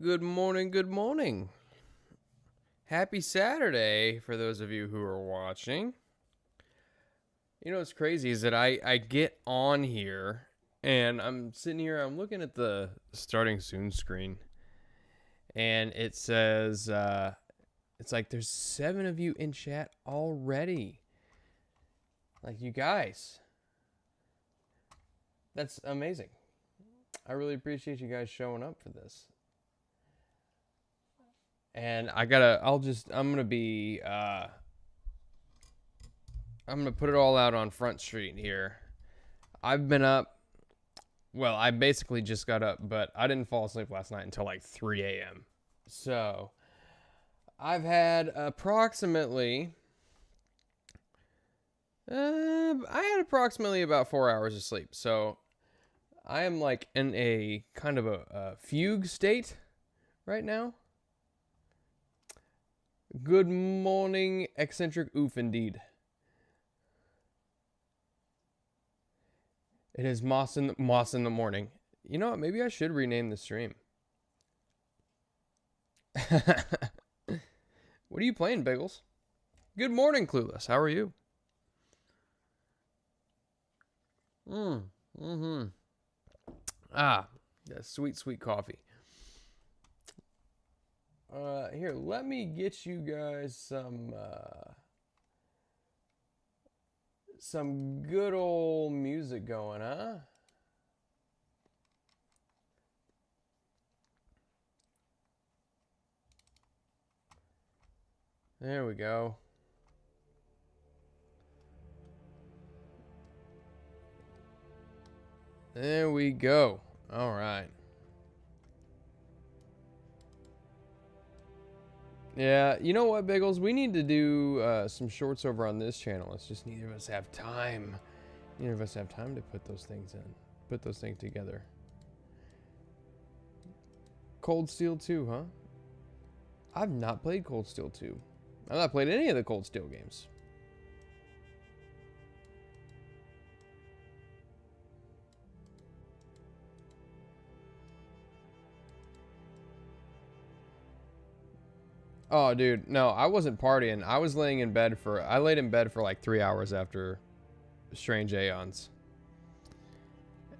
Good morning, good morning. Happy Saturday for those of you who are watching. You know what's crazy is that I get on here and I'm sitting here, I'm looking at the starting soon screen, and it says, it's like there's 7 of you in chat already. Like, you guys. That's amazing. I really appreciate you guys showing up for this. And I'm gonna put it all out on Front Street here. I've been up, well, I basically just got up, but I didn't fall asleep last night until like 3 a.m. So, I've had approximately about 4 hours of sleep. So, I am like in a kind of a fugue state right now. Good morning, eccentric oof indeed. It is moss in the morning. You know what? Maybe I should rename the stream. What are you playing, Bagels? Good morning, Clueless. How are you? Ah, yeah, sweet, sweet coffee. Here, let me get you guys some good old music going, huh? There we go. There we go. All right. Yeah, you know what, Bagels? We need to do some shorts over on this channel. It's just neither of us have time. Neither of us have time to put those things in. Put those things together. Cold Steel 2, huh? I've not played Cold Steel 2. I've not played any of the Cold Steel games. Oh, dude, no, I wasn't partying. I was laying in bed I laid in bed for like 3 hours after Strange Aeons.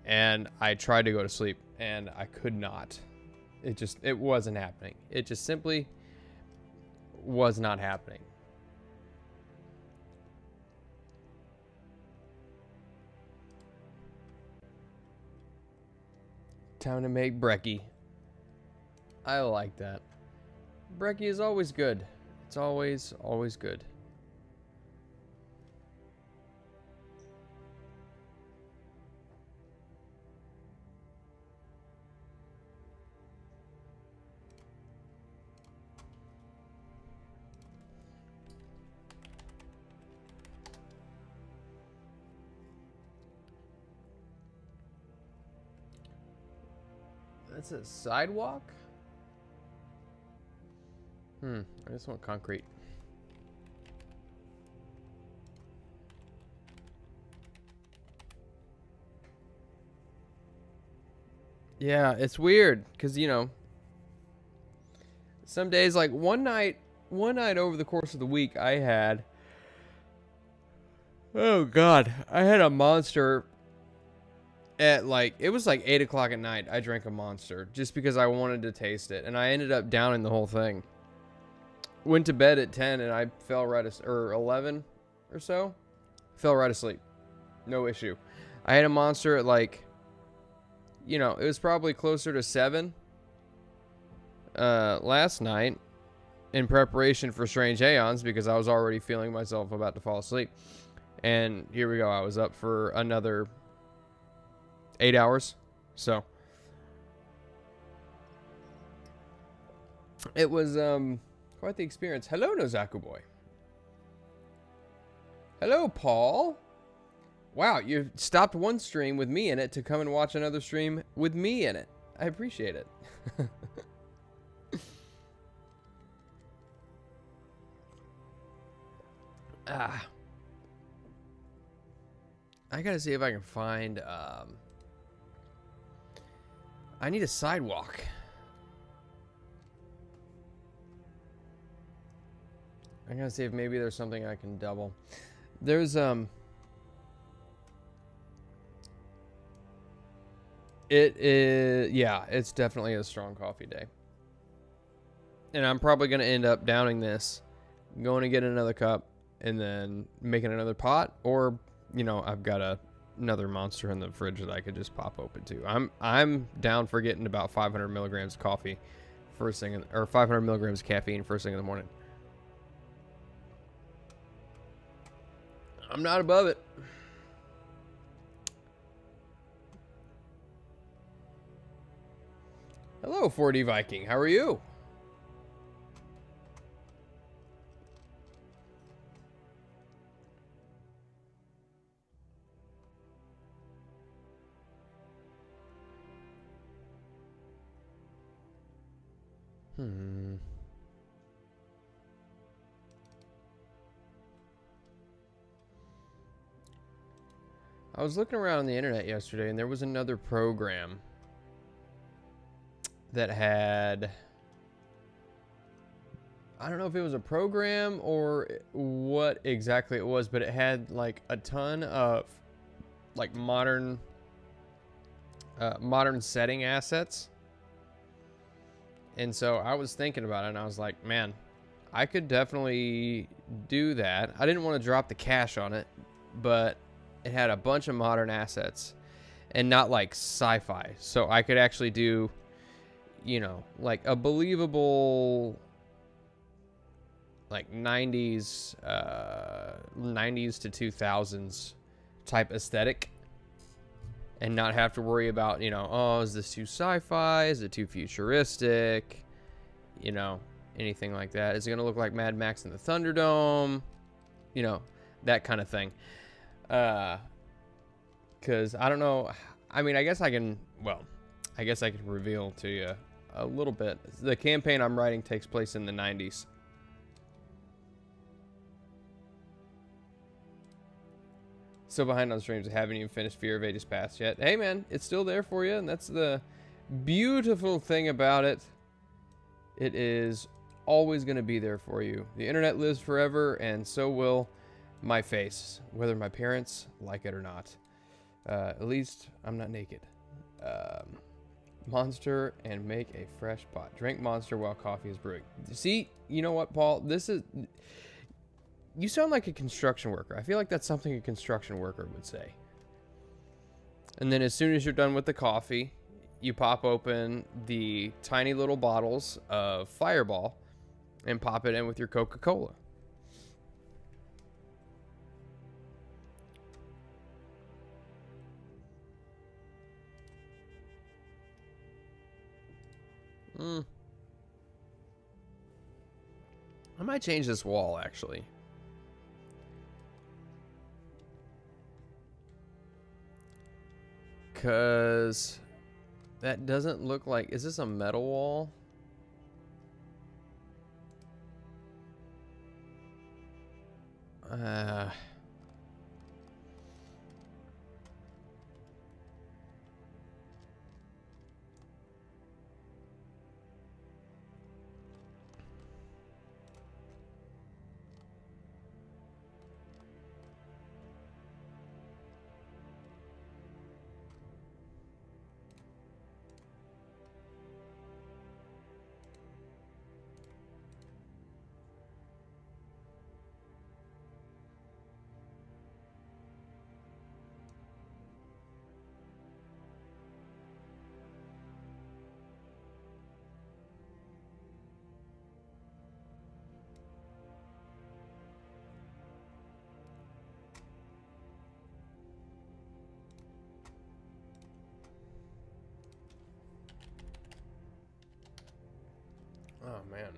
And I tried to go to sleep, and I could not. It wasn't happening. It just simply was not happening. Time to make brekkie. I like that. Brekkie is always good. It's always, always good. That's a sidewalk? I just want concrete. Yeah, it's weird because, you know, some days, like one night over the course of the week, I had, oh God, I had a Monster at like, it was like 8 o'clock at night. I drank a Monster just because I wanted to taste it, and I ended up downing the whole thing. Went to bed at 10 and I fell or 11 or so. Fell right asleep. No issue. I had a Monster at like, you know, it was probably closer to 7 last night in preparation for Strange Aeons because I was already feeling myself about to fall asleep. And here we go. I was up for another 8 hours. So it was quite the experience. Hello, Nozaku boy. Hello, Paul. Wow, you stopped one stream with me in it to come and watch another stream with me in it. I appreciate it. I gotta see if I can find, I need a sidewalk. I'm gonna see if maybe there's something I can double. There's It is, yeah, it's definitely a strong coffee day. And I'm probably going to end up downing this, going to get another cup, and then making another pot. Or, you know, I've got another monster in the fridge that I could just pop open too. I'm down for getting about 500 milligrams of coffee first thing, or 500 milligrams of caffeine first thing in the morning. I'm not above it. Hello, 4D Viking. How are you? I was looking around on the internet yesterday, and there was another program that had, I don't know if it was a program or what exactly it was, but it had like a ton of like modern setting assets. And so I was thinking about it, and I was like, man, I could definitely do that. I didn't want to drop the cash on it, but it had a bunch of modern assets and not like sci-fi. So I could actually do, you know, like a believable like 90s to 2000s type aesthetic, and not have to worry about, you know, oh, is this too sci-fi? Is it too futuristic? You know, anything like that. Is it going to look like Mad Max in the Thunderdome? You know, that kind of thing. Because I don't know. I mean, I guess I can reveal to you a little bit. The campaign I'm writing takes place in the 90s. Still behind on streams. I haven't even finished Fear of Ages Past yet. Hey, man, it's still there for you, and that's the beautiful thing about it. It is always going to be there for you. The internet lives forever, and so will my face, whether my parents like it or not. At least I'm not naked. Monster and make a fresh pot. Drink Monster while coffee is brewing. See, you know what, Paul? This is... You sound like a construction worker. I feel like that's something a construction worker would say. And then as soon as you're done with the coffee, you pop open the tiny little bottles of Fireball and pop it in with your Coca-Cola. I might change this wall, actually. Because that doesn't look like... Is this a metal wall? Oh, man.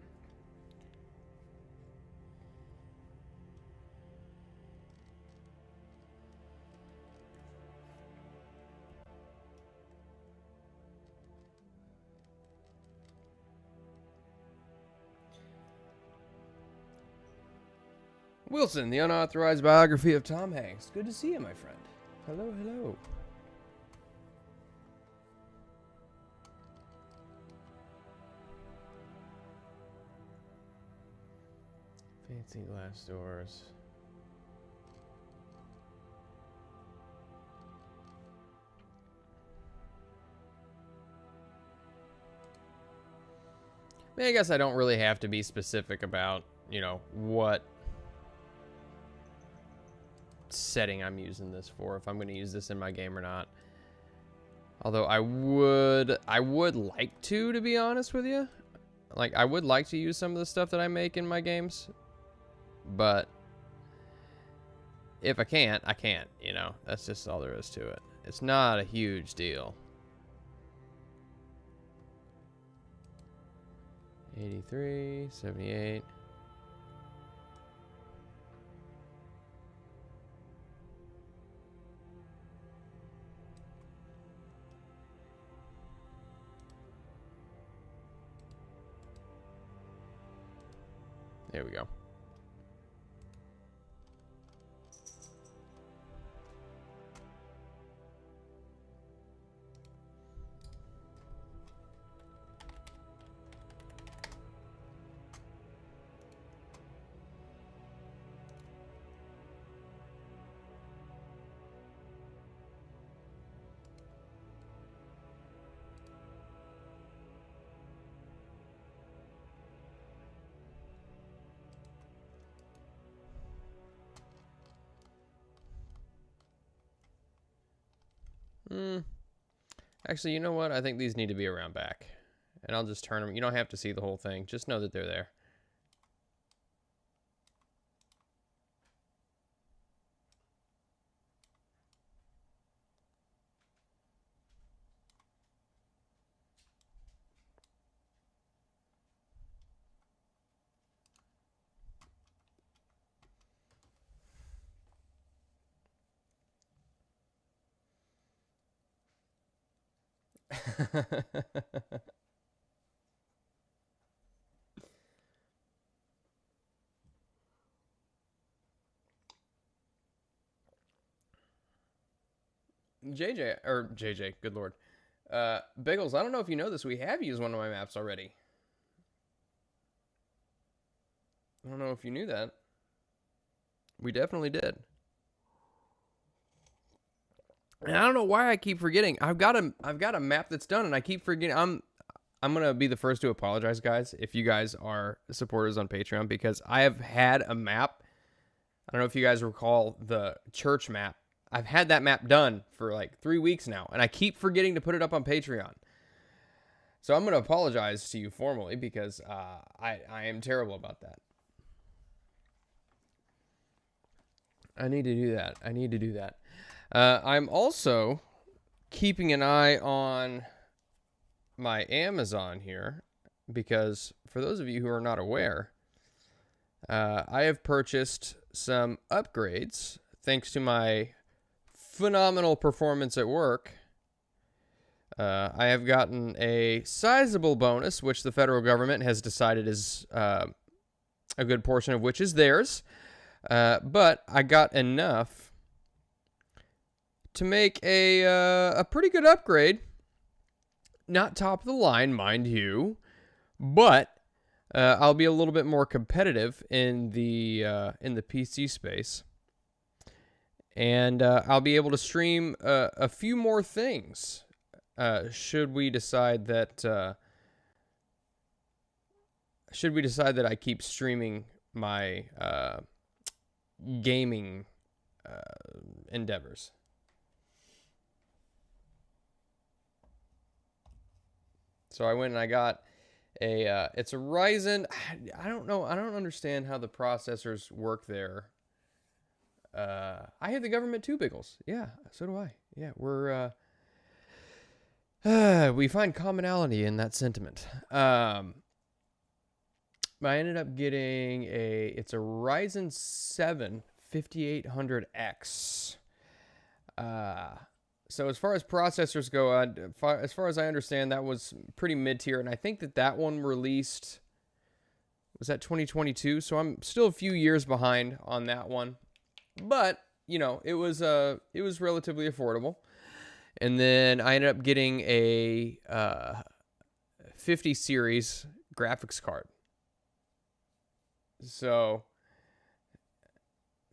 Wilson, the unauthorized biography of Tom Hanks. Good to see you, my friend. Hello, hello. Fancy glass doors. I guess I don't really have to be specific about, you know, what setting I'm using this for, if I'm going to use this in my game or not. Although I would like to be honest with you. Like, I would like to use some of the stuff that I make in my games. But if I can't, I can't, you know. That's just all there is to it. It's not a huge deal. 83, 78. There we go. Actually, you know what? I think these need to be around back. And I'll just turn them. You don't have to see the whole thing. Just know that they're there. JJ, good lord. Biggles, I don't know if you know this. We have used one of my maps already. I don't know if you knew that. We definitely did. And I don't know why I keep forgetting. I've got a map that's done, and I keep forgetting. I'm gonna be the first to apologize, guys, if you guys are supporters on Patreon, because I have had a map. I don't know if you guys recall the church map. I've had that map done for like 3 weeks now, and I keep forgetting to put it up on Patreon. So I'm going to apologize to you formally, because I am terrible about that. I need to do that. I'm also keeping an eye on my Amazon here, because for those of you who are not aware, I have purchased some upgrades thanks to my phenomenal performance at work. I have gotten a sizable bonus, which the federal government has decided is a good portion of which is theirs. But I got enough to make a pretty good upgrade. Not top of the line, mind you, but I'll be a little bit more competitive in the PC space. And I'll be able to stream a few more things should we decide that I keep streaming my gaming endeavors. So I went and I got it's a Ryzen. I don't know. I don't understand how the processors work there. I have the government too, Biggles. Yeah, so do I. Yeah, we find commonality in that sentiment. I ended up getting it's a Ryzen 7 5800X. So as far as processors go, as far as I understand, that was pretty mid-tier, and I think that one released, was that 2022? So I'm still a few years behind on that one. But, you know, it was relatively affordable. And then I ended up getting a 50 series graphics card. So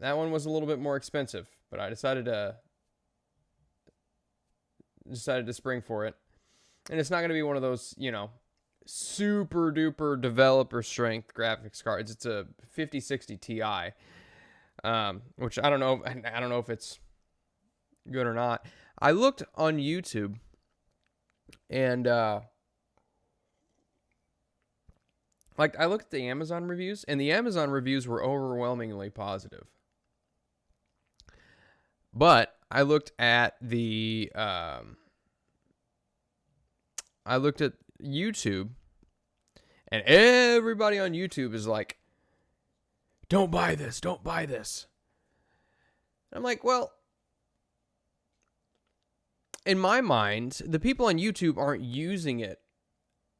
That one was a little bit more expensive, but I decided to spring for it. And it's not going to be one of those, super duper developer strength graphics cards. It's a 5060 Ti, which I don't know. I don't know if it's good or not. I looked on YouTube, and I looked at the Amazon reviews, and the Amazon reviews were overwhelmingly positive. But I looked at YouTube, and everybody on YouTube is like, don't buy this, don't buy this. I'm like, well, in my mind, the people on YouTube aren't using it.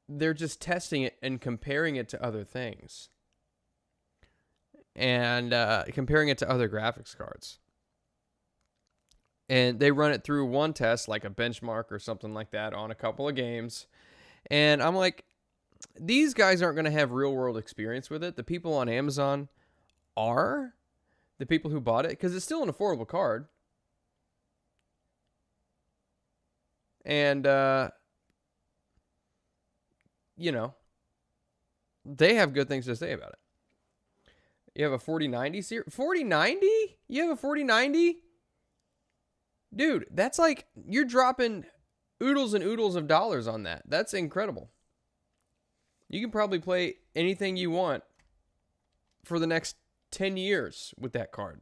They're just testing it and comparing it to other things. And comparing it to other graphics cards. And they run it through one test, like a benchmark or something like that, on a couple of games. And I'm like, these guys aren't going to have real world experience with it. The people on Amazon are. The people who bought it. Because it's still an affordable card. And, they have good things to say about it. You have a 4090 series? 4090? You have a 4090? Dude, that's like, you're dropping oodles and oodles of dollars on that. That's incredible. You can probably play anything you want for the next 10 years with that card.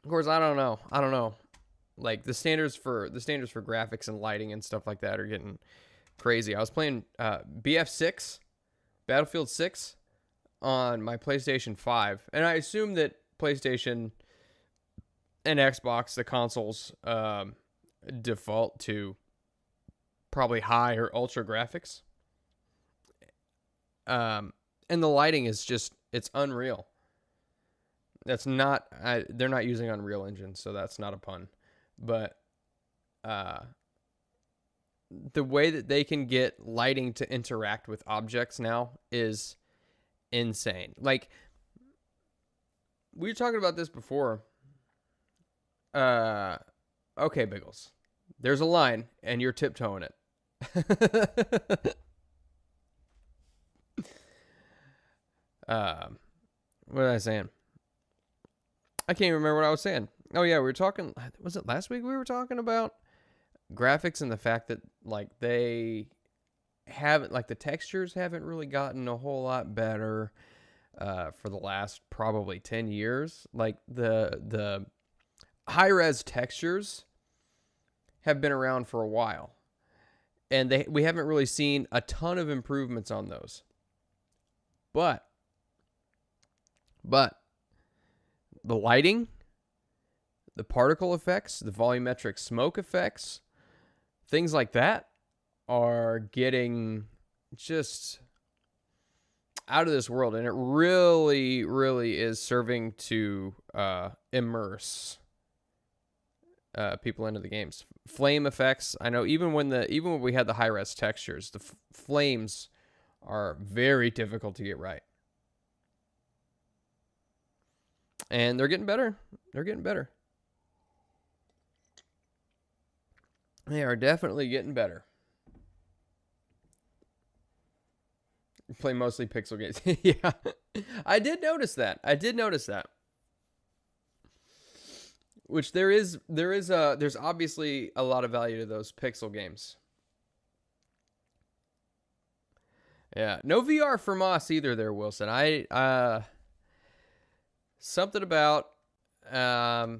Of course, I don't know. Like the standards for graphics and lighting and stuff like that are getting crazy. I was playing BF6, Battlefield 6 on my PlayStation 5, and I assume that PlayStation and Xbox, the consoles, default to probably high or ultra graphics. And the lighting is just, it's unreal. That's not, they're not using Unreal Engine, so that's not a pun. But the way that they can get lighting to interact with objects now is insane. Like, we were talking about this before. Okay, Biggles. There's a line, and you're tiptoeing it. What was I saying? I can't even remember what I was saying. Oh yeah, we were talking, was it last week we were talking about graphics and the fact that like they haven't, like the textures haven't really gotten a whole lot better for the last probably 10 years. Like the high-res textures have been around for a while, and we haven't really seen a ton of improvements on those. But the lighting, the particle effects, the volumetric smoke effects, things like that are getting just out of this world. And it really, really is serving to immerse people into the games. Flame effects, I know even when we had the high-res textures, the flames are very difficult to get right. And they're getting better. They're getting better. They are definitely getting better. Play mostly pixel games. Yeah. I did notice that. Which there's obviously a lot of value to those pixel games. Yeah. No VR for Moss either there, Wilson. Something about oh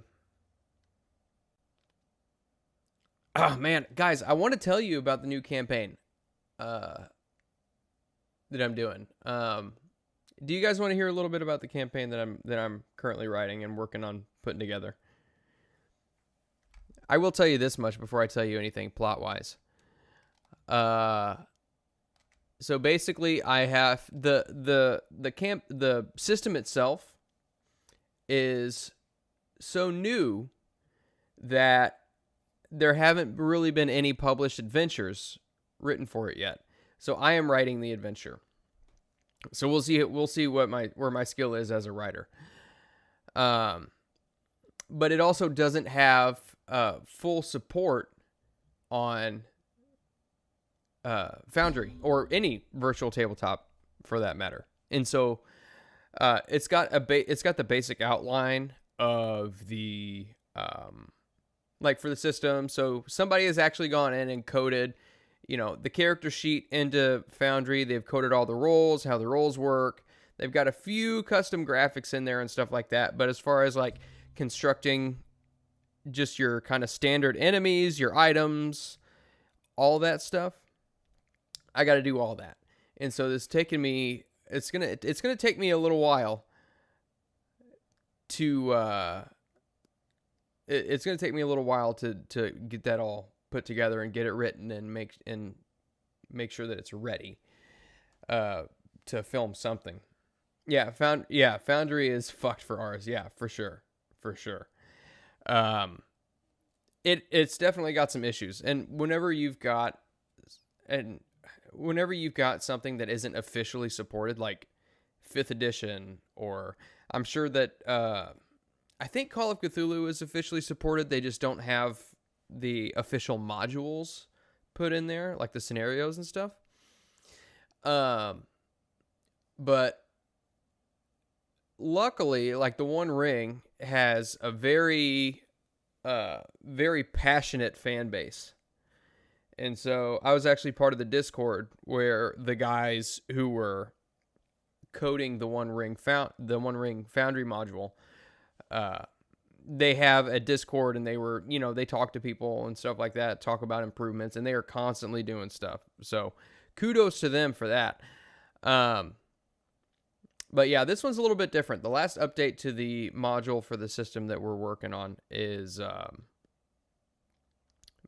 man, guys, I want to tell you about the new campaign that I'm doing. Do you guys want to hear a little bit about the campaign that I'm currently writing and working on putting together? I will tell you this much before I tell you anything plot-wise. So basically, I have the system itself is so new that there haven't really been any published adventures written for it yet. So I am writing the adventure. So we'll see what where my skill is as a writer. Um, but it also doesn't have full support on Foundry or any virtual tabletop for that matter. And so it's got the basic outline of the like for the system. So somebody has actually gone in and coded, the character sheet into Foundry. They've coded all the roles, how the roles work. They've got a few custom graphics in there and stuff like that. But as far as like constructing just your kind of standard enemies, your items, all that stuff, I got to do all that. And so it's taken me, it's going to take me a little while to, it's going to take me a little while to get that all put together and get it written and make sure that it's ready, to film something. Foundry is fucked for ours. Yeah, for sure. It's definitely got some issues. And whenever you've got something that isn't officially supported, like 5th edition, or I'm sure that I think Call of Cthulhu is officially supported. They just don't have the official modules put in there, like the scenarios and stuff. But luckily, like the One Ring has a very, very passionate fan base. And so I was actually part of the Discord where the guys who were coding the One Ring Foundry module, they have a Discord, and they were, they talk to people and stuff like that, talk about improvements, and they are constantly doing stuff. So kudos to them for that. But yeah, this one's a little bit different. The last update to the module for the system that we're working on is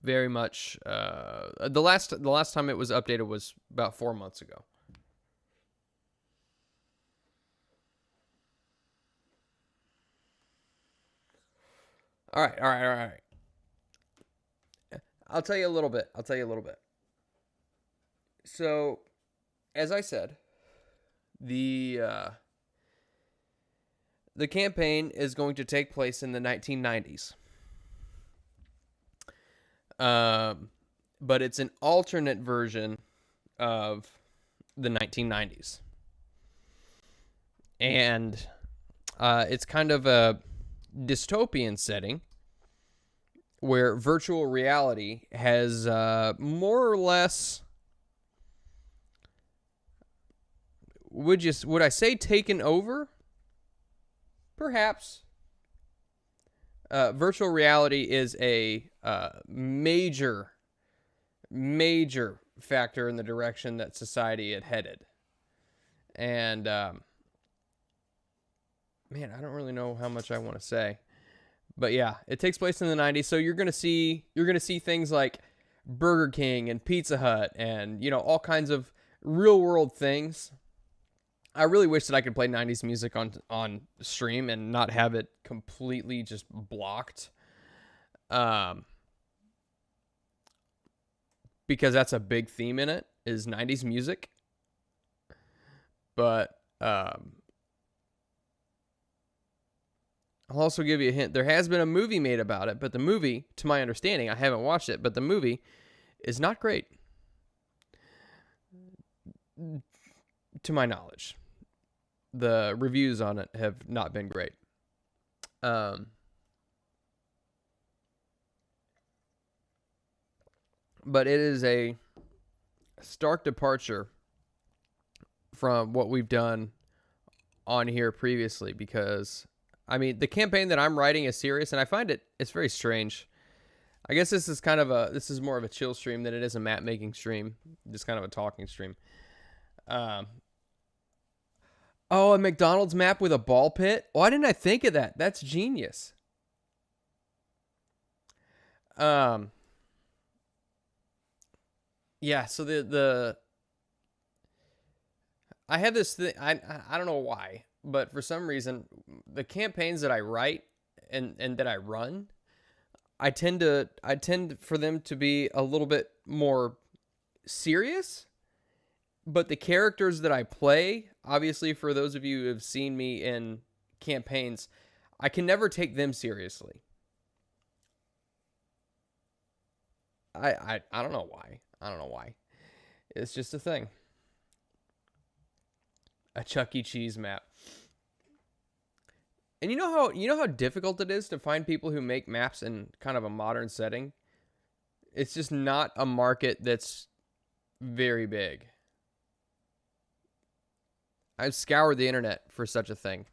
very much the last time it was updated was about 4 months ago. All right. I'll tell you a little bit. So, as I said, the campaign is going to take place in the 1990s. But it's an alternate version of the 1990s. And it's kind of a dystopian setting where virtual reality has more or less, would I say taken over? Perhaps. Virtual reality is a major factor in the direction that society had headed. And man, I don't really know how much I want to say. But yeah, it takes place in the 90s, so you're going to see things like Burger King and Pizza Hut and, all kinds of real-world things. I really wish that I could play 90s music on stream and not have it completely just blocked. Because that's a big theme in it, is 90s music. But I'll also give you a hint. There has been a movie made about it, but the movie, to my understanding, I haven't watched it, but the movie is not great. To my knowledge. The reviews on it have not been great. But it is a stark departure from what we've done on here previously, because I mean, the campaign that I'm writing is serious, and I find it's very strange. I guess this is more of a chill stream than it is a map making stream, just kind of a talking stream. Oh, a McDonald's map with a ball pit? Why didn't I think of that? That's genius. Yeah, so the I have this thing, I don't know why, but for some reason, the campaigns that I write and that I run, I tend for them to be a little bit more serious. But the characters that I play, obviously, for those of you who have seen me in campaigns, I can never take them seriously. I don't know why. I don't know why. It's just a thing. A Chuck E. Cheese map. And you know how difficult it is to find people who make maps in kind of a modern setting? It's just not a market that's very big. I've scoured the internet for such a thing.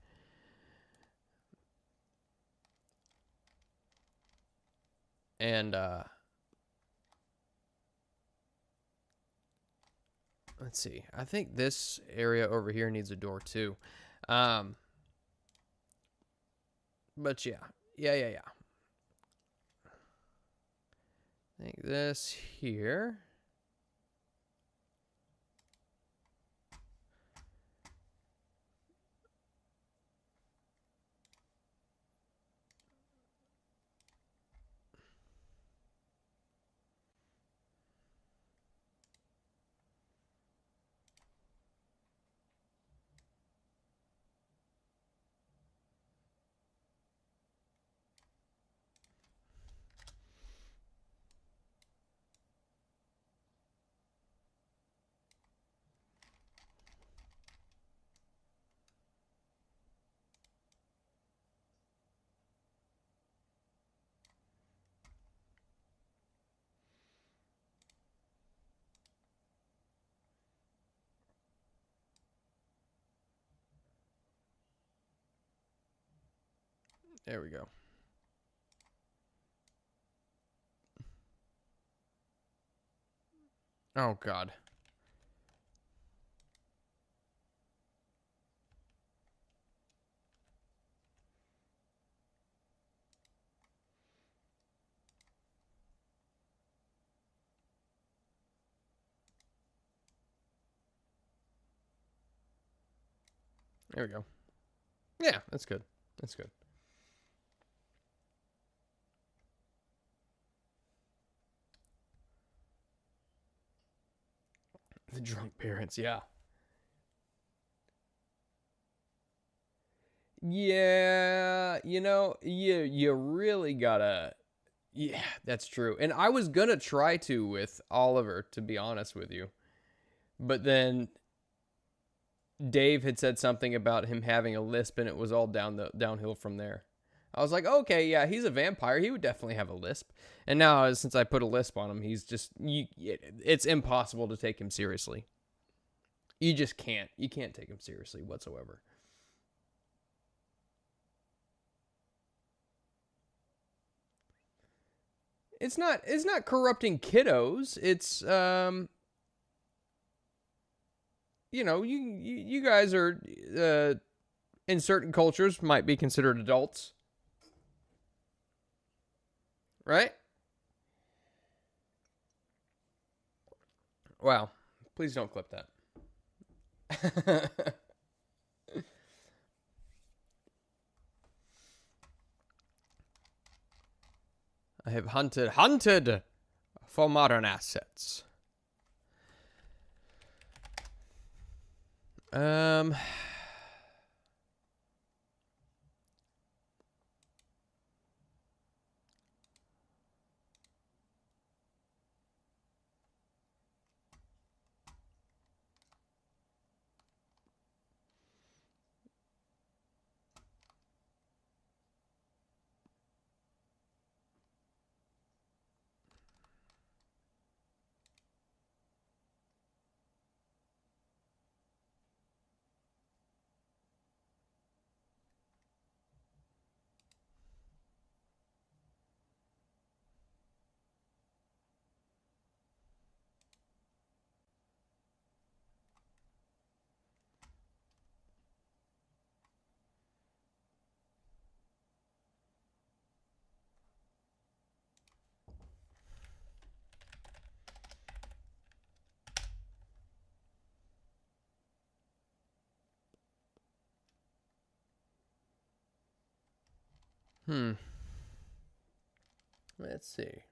And let's see. I think this area over here needs a door too. Um, but yeah. Yeah. I think this here. There we go. Oh God. There we go. Yeah, that's good. That's good. The drunk parents, yeah. Yeah, you really gotta. Yeah, that's true. And I was gonna try to with Oliver, to be honest with you, but then Dave had said something about him having a lisp, and it was all downhill from there. I was like, okay, yeah, he's a vampire. He would definitely have a lisp. And now, since I put a lisp on him, he's just it's impossible to take him seriously. You just can't. You can't take him seriously whatsoever. It's not corrupting kiddos. It's you guys are in certain cultures might be considered adults, right? Wow. Please don't clip that. I have hunted for modern assets. Um hmm. Let's see.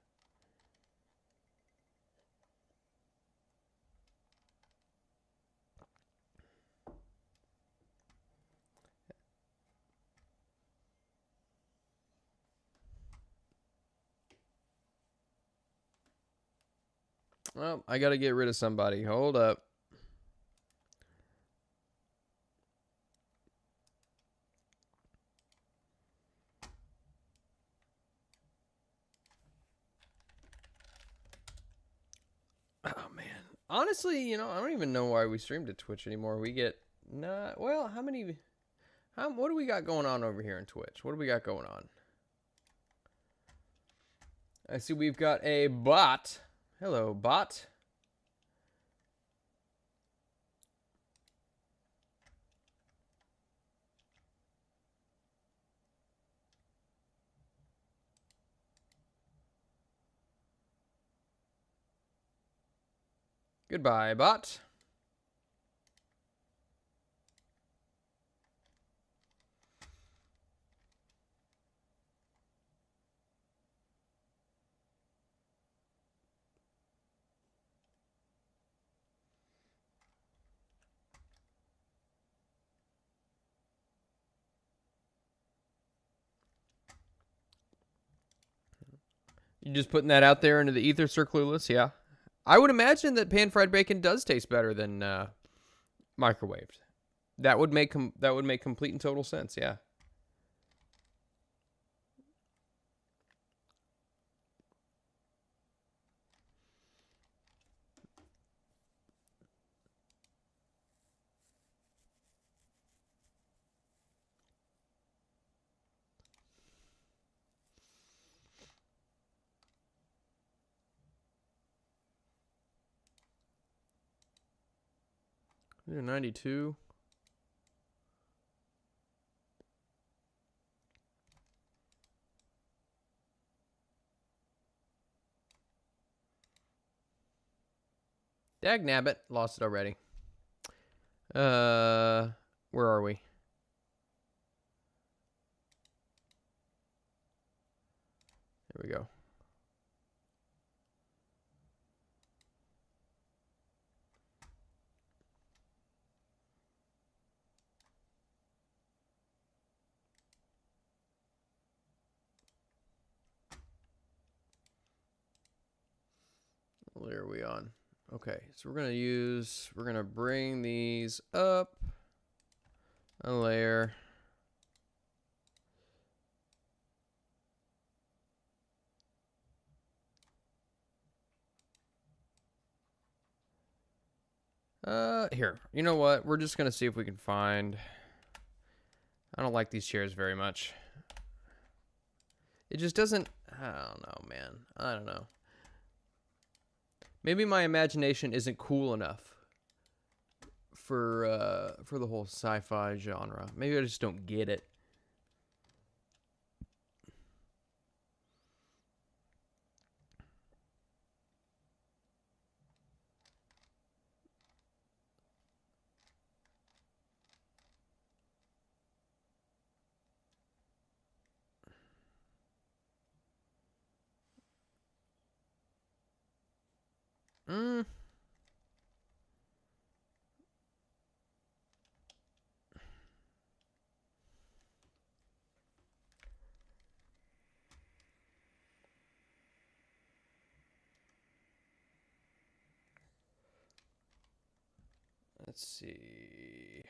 Well, I got to get rid of somebody. Hold up. Oh, man. Honestly, I don't even know why we stream to Twitch anymore. We get not well. What do we got going on over here in Twitch? What do we got going on? I see we've got a bot. Hello, bot. Goodbye, bot. You just putting that out there into the ether, Sir Clueless? Yeah. I would imagine that pan-fried bacon does taste better than microwaved. That would make complete and total sense. Yeah. They're 92. Dag nabbit, lost it already. Where are we? There we go. What are we on? Okay, so we're gonna bring these up a layer. Here. You know what? We're just gonna see if we can find. I don't like these chairs very much. It just doesn't. I don't know, man. I don't know. Maybe my imagination isn't cool enough for the whole sci-fi genre. Maybe I just don't get it. Mm. Let's see.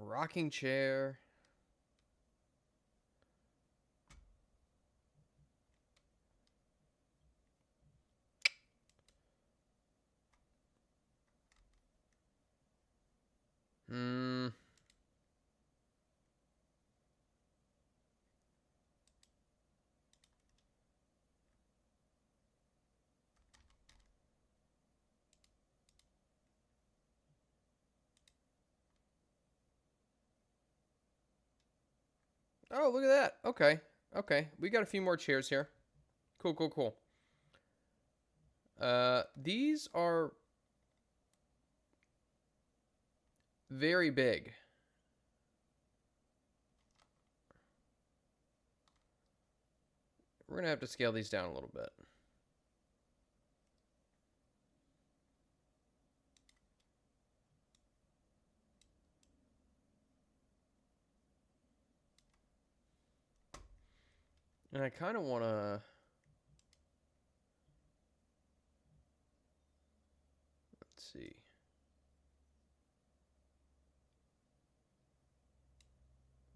Rocking chair. Hmm. Oh, look at that. Okay. Okay. We got a few more chairs here. Cool, cool, cool. These are very big. We're going to have to scale these down a little bit. And I kind of want to... Let's see.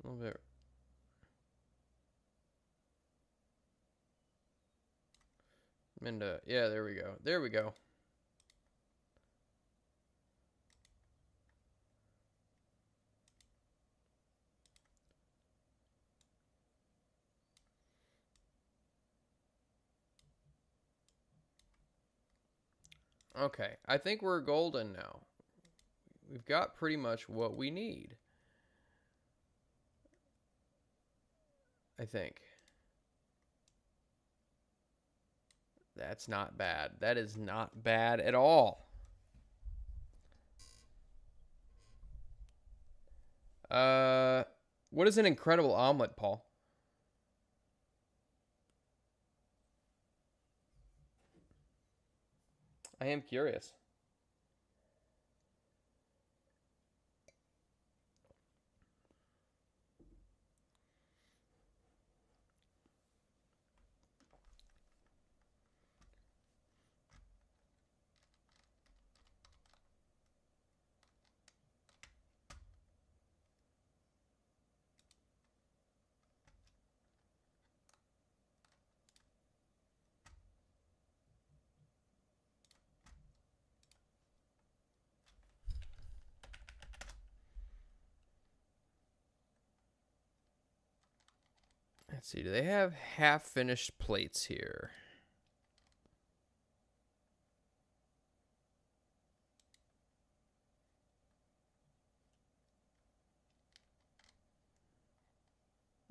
A little bit. Minda. Yeah, there we go. There we go. Okay, I think we're golden now. We've got pretty much what we need. I think. That's not bad. That is not bad at all. What is an incredible omelet, Paul? I am curious. Let's see. Do they have half-finished plates here?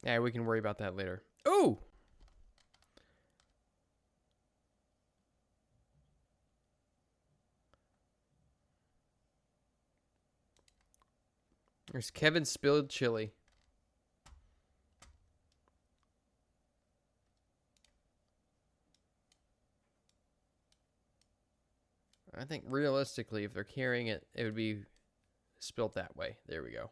Yeah, we can worry about that later. Oh! There's Kevin spilled chili. I think realistically, if they're carrying it, it would be spilt that way. There we go.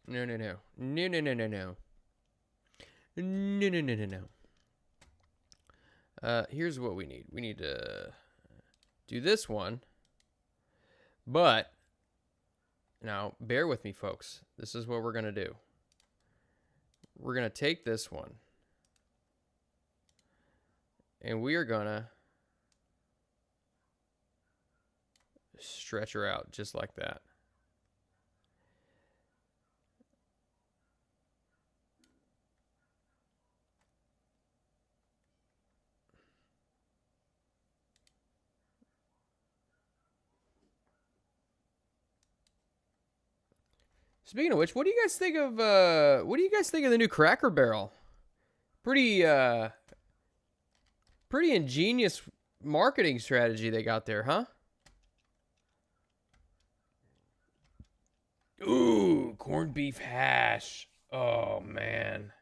No, no, no. No, no, no, no, no. No, no, no, no, no. Here's what we need. We need to do this one. But, now, bear with me, folks. This is what we're going to do. We're going to take this one. And we are going to stretch her out just like that. Speaking of which, what do you guys think of the new Cracker Barrel? Pretty ingenious marketing strategy they got there, huh? Ooh, corned beef hash. Oh man.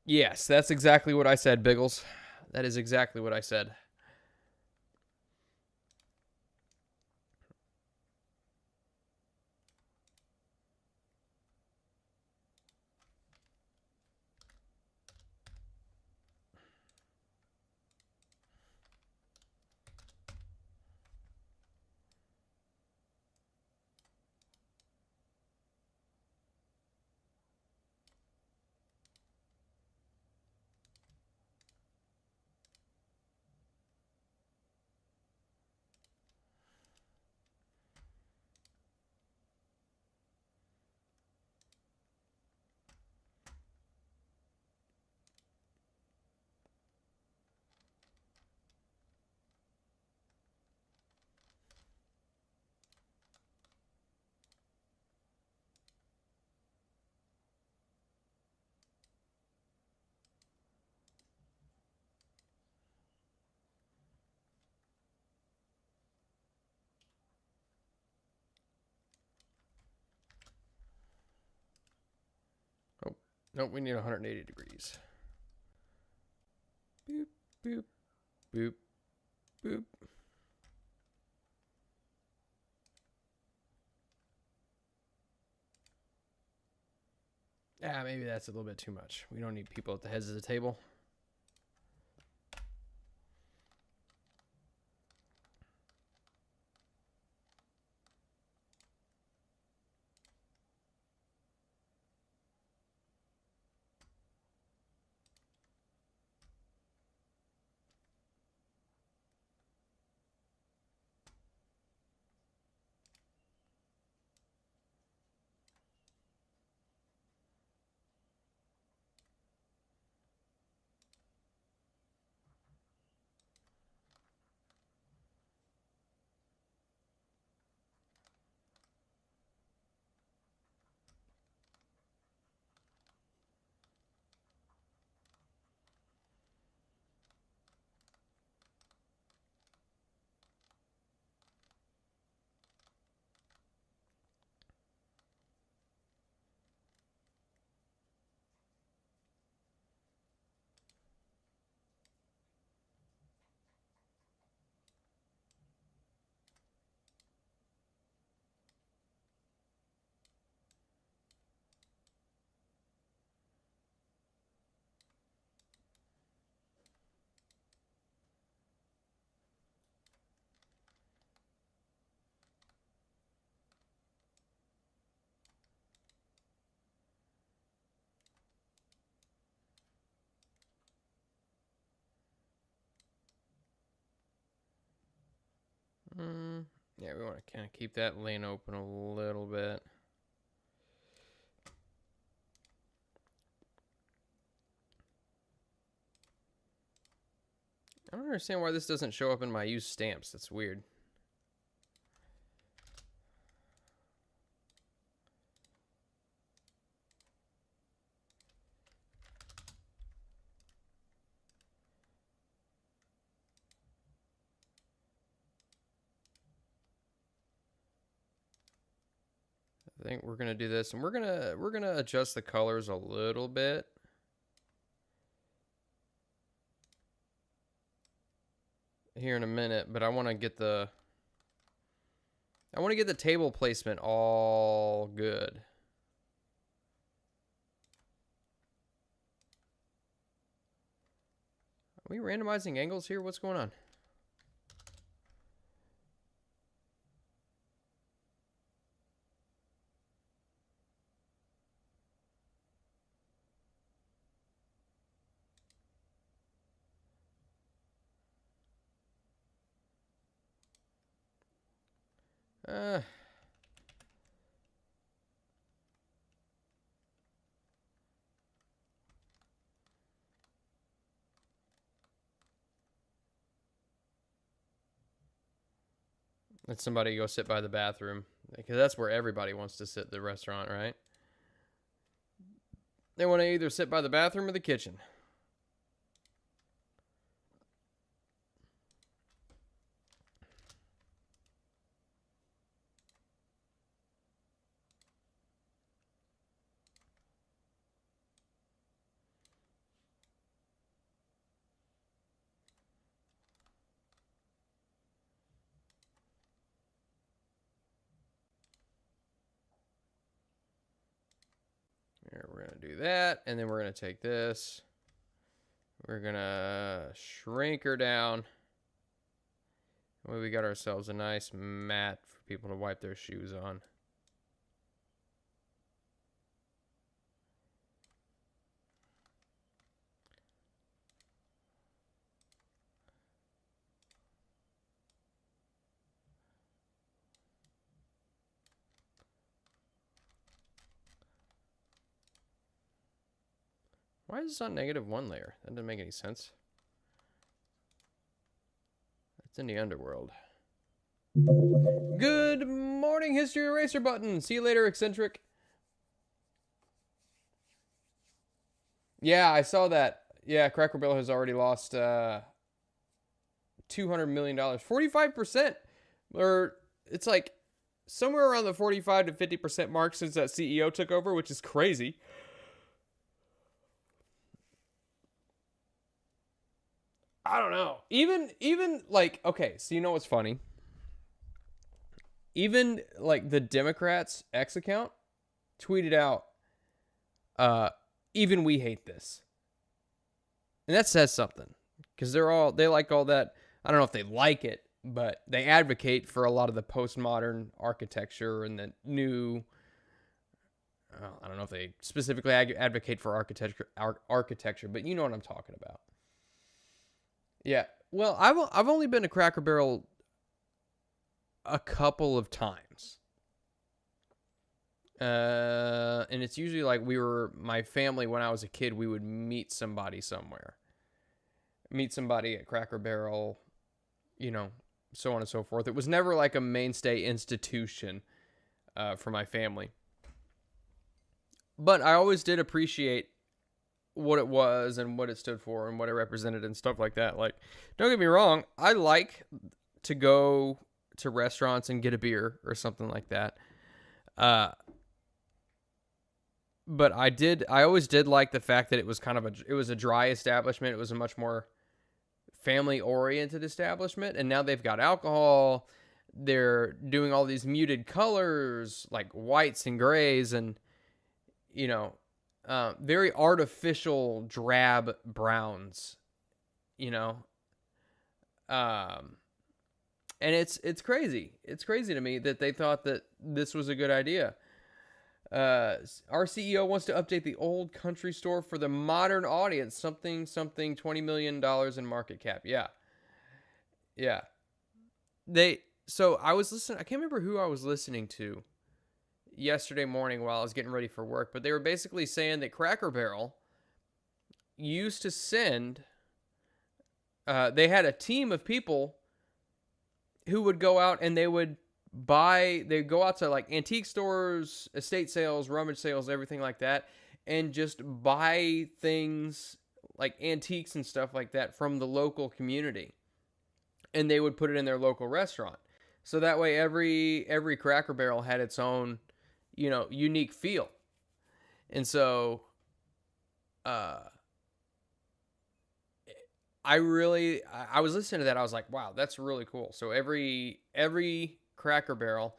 Yes, that's exactly what I said, Biggles. That is exactly what I said. Nope, we need 180 degrees. Boop, boop, boop, boop. Ah, maybe that's a little bit too much. We don't need people at the heads of the table. Yeah, we want to kind of keep that lane open a little bit. I don't understand why this doesn't show up in my used stamps. That's weird. I think we're gonna do this, and we're gonna adjust the colors a little bit. Here in a minute, but I want to get the table placement all good. Are we randomizing angles here? What's going on? Let somebody go sit by the bathroom, because that's where everybody wants to sit at the restaurant, right? They want to either sit by the bathroom or the kitchen. Here, we're going to do that, and then we're going to take this. We're going to shrink her down. We got ourselves a nice mat for people to wipe their shoes on. Why is this on -1 layer? That doesn't make any sense. It's in the underworld. Good morning, History Eraser button. See you later, eccentric. Yeah, I saw that. Yeah, Cracker Barrel has already lost $200 million. 45%. Or it's like somewhere around the 45 to 50% mark since that CEO took over, which is crazy. I don't know. Even like, okay, so you know what's funny? Even like the Democrats' X account tweeted out, uh, even we hate this. And that says something. Because they like all that. I don't know if they like it, but they advocate for a lot of the postmodern architecture and the new. I don't know if they specifically advocate for architecture, but you know what I'm talking about. Yeah. Well, I've only been to Cracker Barrel a couple of times. And it's usually like my family, when I was a kid, we would meet somebody somewhere. Meet somebody at Cracker Barrel, so on and so forth. It was never like a mainstay institution for my family. But I always did appreciate what it was and what it stood for and what it represented and stuff like that. Like, don't get me wrong, I like to go to restaurants and get a beer or something like that. But I always did like the fact that it was it was a dry establishment. It was a much more family-oriented establishment, and now they've got alcohol. They're doing all these muted colors, like whites and grays, and very artificial drab browns, and it's crazy. It's crazy to me that they thought that this was a good idea. Our CEO wants to update the old country store for the modern audience. Something, $20 million in market cap. Yeah. So I was listening. I can't remember who I was listening to yesterday morning while I was getting ready for work, but they were basically saying that Cracker Barrel used to send, they had a team of people who would go out and they'd go out to like antique stores, estate sales, rummage sales, everything like that, and just buy things like antiques and stuff like that from the local community. And they would put it in their local restaurant. So that way every Cracker Barrel had its own, unique feel. And so I was listening to that. I was like, wow, that's really cool. So every Cracker Barrel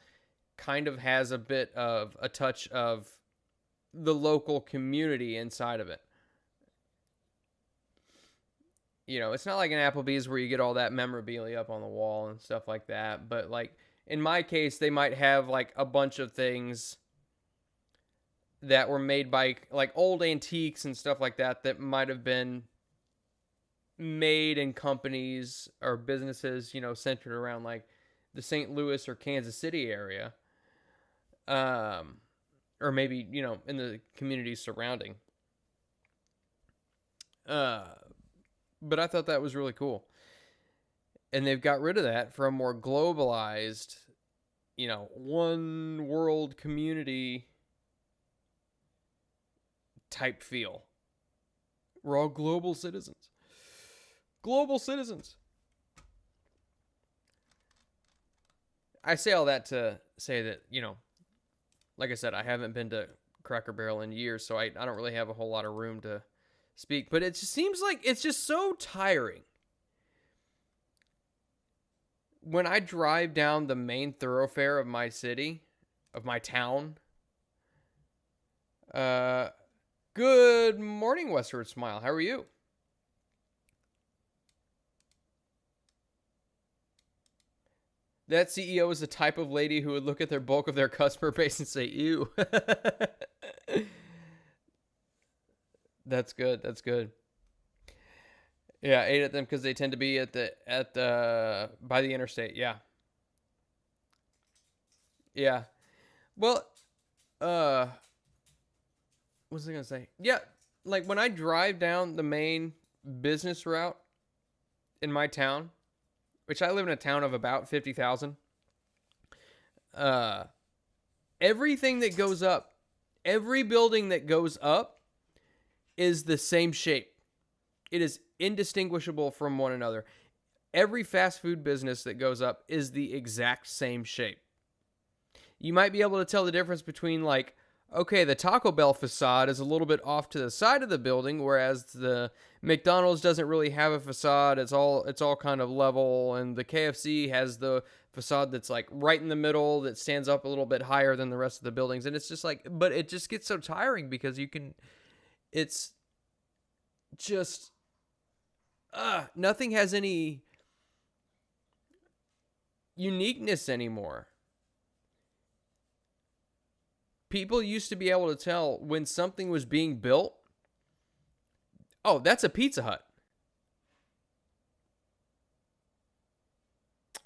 kind of has a bit of a touch of the local community inside of it. It's not like an Applebee's where you get all that memorabilia up on the wall and stuff like that. But like in my case, they might have like a bunch of things that were made by like old antiques and stuff like that might have been made in companies or businesses, centered around like the St. Louis or Kansas City area. Or maybe, in the communities surrounding. But I thought that was really cool. And they've got rid of that for a more globalized, one world community type feel. We're all global citizens. Global citizens. I say all that to say that, like I said, I haven't been to Cracker Barrel in years, so I don't really have a whole lot of room to speak. But it just seems like it's just so tiring. When I drive down the main thoroughfare of my city, of my town, good morning, Westward Smile. How are you? That CEO is the type of lady who would look at their bulk of their customer base and say, ew. That's good. That's good. Yeah, 8 of them because they tend to be by the interstate. Yeah. Yeah. Well, what was I going to say? Yeah, like when I drive down the main business route in my town, which I live in a town of about 50,000, everything that goes up, every building that goes up is the same shape. It is indistinguishable from one another. Every fast food business that goes up is the exact same shape. You might be able to tell the difference between like, okay, the Taco Bell facade is a little bit off to the side of the building, whereas the McDonald's doesn't really have a facade. It's all kind of level, and the KFC has the facade that's like right in the middle that stands up a little bit higher than the rest of the buildings, and it's just like, but it just gets so tiring because it's just nothing has any uniqueness anymore. People used to be able to tell when something was being built. Oh, that's a Pizza Hut.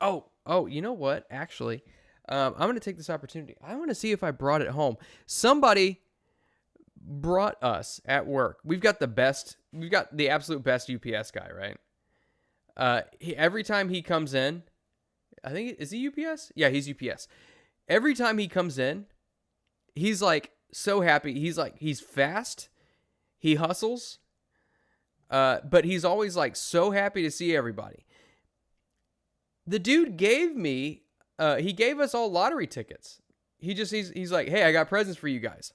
Oh, you know what? Actually, I'm going to take this opportunity. I want to see if I brought it home. Somebody brought us at work. We've got the absolute best UPS guy, right? Every time he comes in, I think, is he UPS? Yeah, he's UPS. Every time he comes in, he's like so happy. He's fast. He hustles. But he's always like so happy to see everybody. The dude he gave us all lottery tickets. He's like, hey, I got presents for you guys.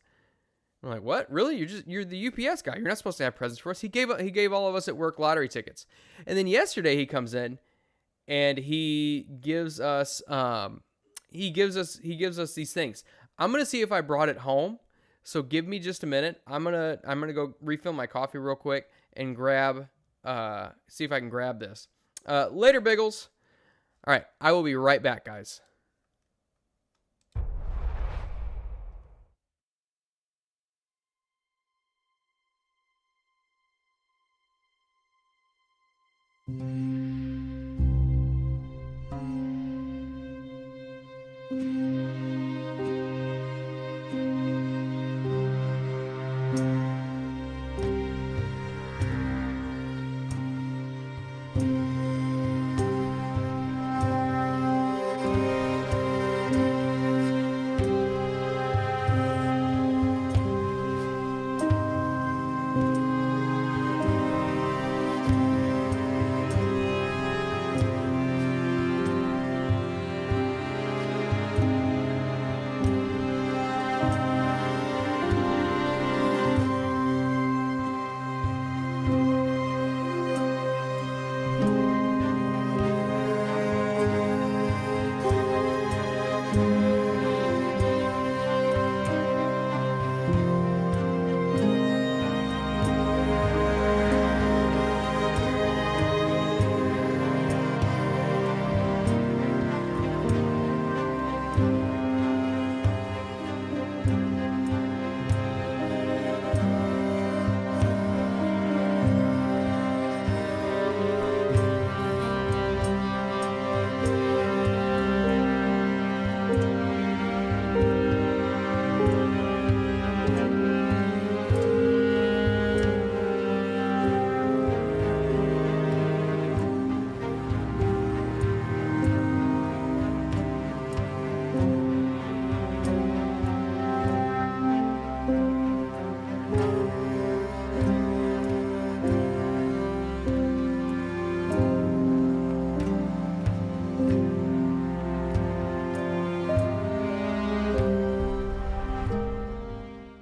I'm like, what? Really? You're the UPS guy. You're not supposed to have presents for us. He gave all of us at work lottery tickets. And then yesterday he comes in and he gives us these things. I'm gonna see if I brought it home. So give me just a minute. I'm gonna go refill my coffee real quick and see if I can grab this. Later, Biggles. All right, I will be right back, guys.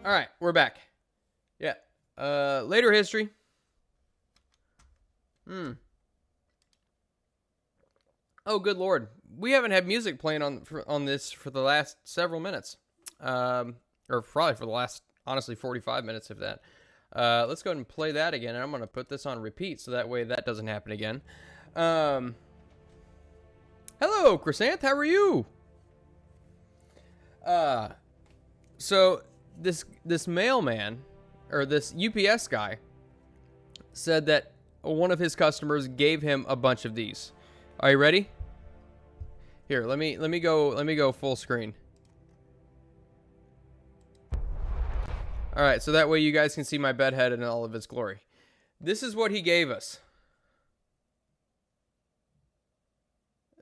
All right, we're back. Yeah. Later history. Oh, good Lord. We haven't had music playing on this for the last several minutes. Or probably for the last, honestly, 45 minutes, if that. Let's go ahead and play that again, and I'm going to put this on repeat so that way that doesn't happen again. Hello, Chrysanth. How are you? So this mailman, or this UPS guy, said that one of his customers gave him a bunch of these. Are you ready? Here, let me go full screen. All right, so that way you guys can see my bed head in all of its glory. This is what he gave us.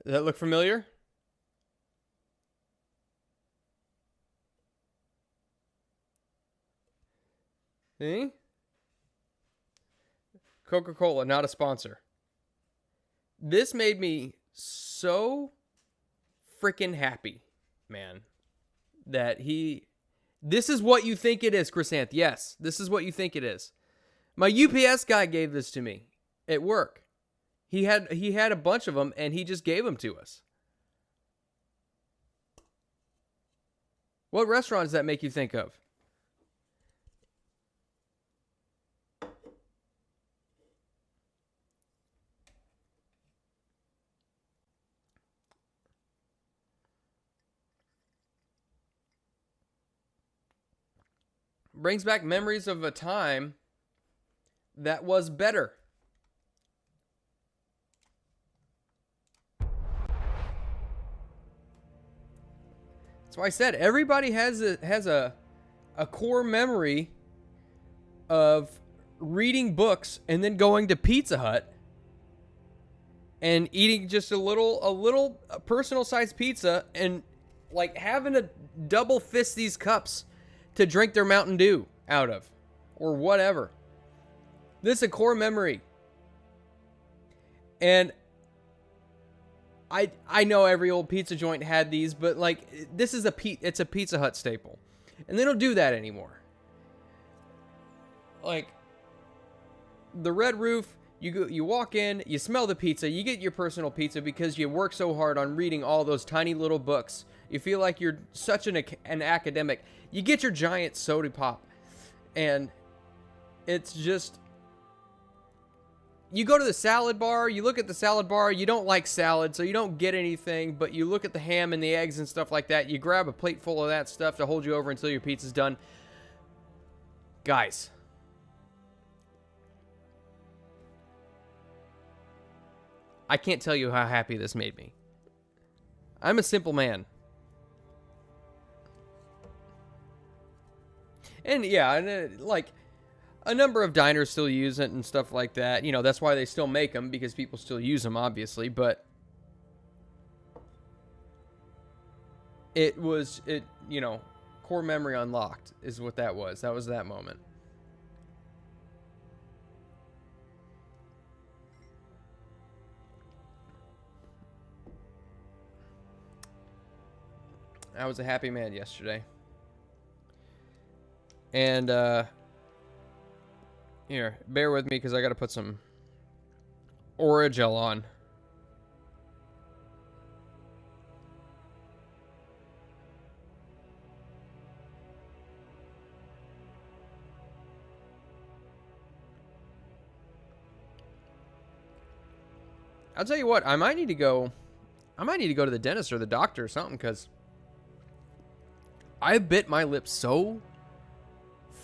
Does that look familiar? See? Coca-Cola, not a sponsor. This made me so freaking happy, man, that this is what you think it is, Chrysanth. Yes, this is what you think it is. My UPS guy gave this to me at work. He had a bunch of them, and he just gave them to us. What restaurant does that make you think of? Brings back memories of a time that was better. That's why I said everybody has a core memory of reading books and then going to Pizza Hut and eating just a little personal sized pizza and like having to double fist these cups to drink their Mountain Dew out of or whatever. This is a core memory. And I know every old pizza joint had these, but like this is it's a Pizza Hut staple. And they don't do that anymore. Like the Red Roof, you walk in, you smell the pizza, you get your personal pizza because you work so hard on reading all those tiny little books. You feel like you're such an academic. You get your giant soda pop. And it's just, you go to the salad bar, you look at the salad bar, you don't like salad, so you don't get anything, but you look at the ham and the eggs and stuff like that, you grab a plate full of that stuff to hold you over until your pizza's done. Guys, I can't tell you how happy this made me. I'm a simple man. And yeah, like a number of diners still use it and stuff like that. You know, that's why they still make them, because people still use them, obviously. But you know, core memory unlocked is what that was. That was that moment. I was a happy man yesterday. And, here, bear with me because I got to put some Orajel on. I'll tell you what, I might need to go to the dentist or the doctor or something, because I bit my lip so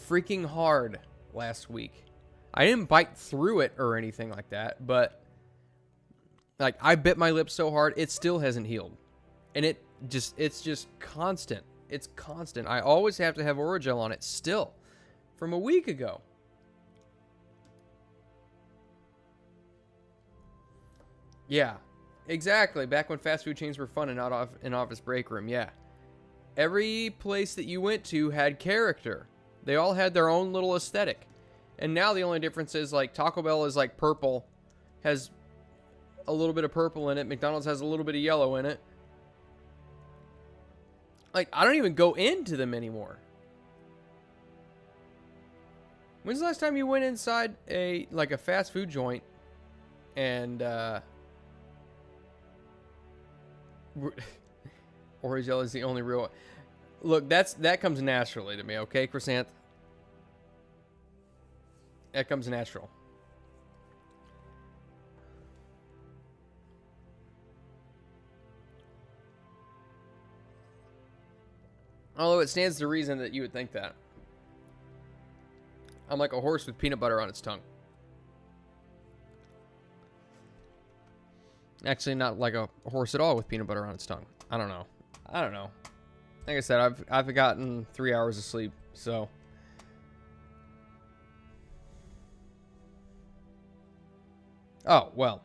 freaking hard last week. I didn't bite through it or anything like that, but like I bit my lip so hard it still hasn't healed. And it's just constant. It's constant. I always have to have Orajel on it still from a week ago. Yeah, exactly. Back when fast food chains were fun and not an office break room. Yeah. Every place that you went to had character. They all had their own little aesthetic. And now the only difference is like Taco Bell is like purple, has a little bit of purple in it. McDonald's has a little bit of yellow in it. Like, I don't even go into them anymore. When's the last time you went inside a fast food joint and Orajel is the only real one? Look, that comes naturally to me, okay, Chrysanth? That comes natural. Although it stands to reason that you would think that. I'm like a horse with peanut butter on its tongue. Actually, not like a horse at all with peanut butter on its tongue. I don't know. Like I said, I've gotten 3 hours of sleep, so. Oh, well.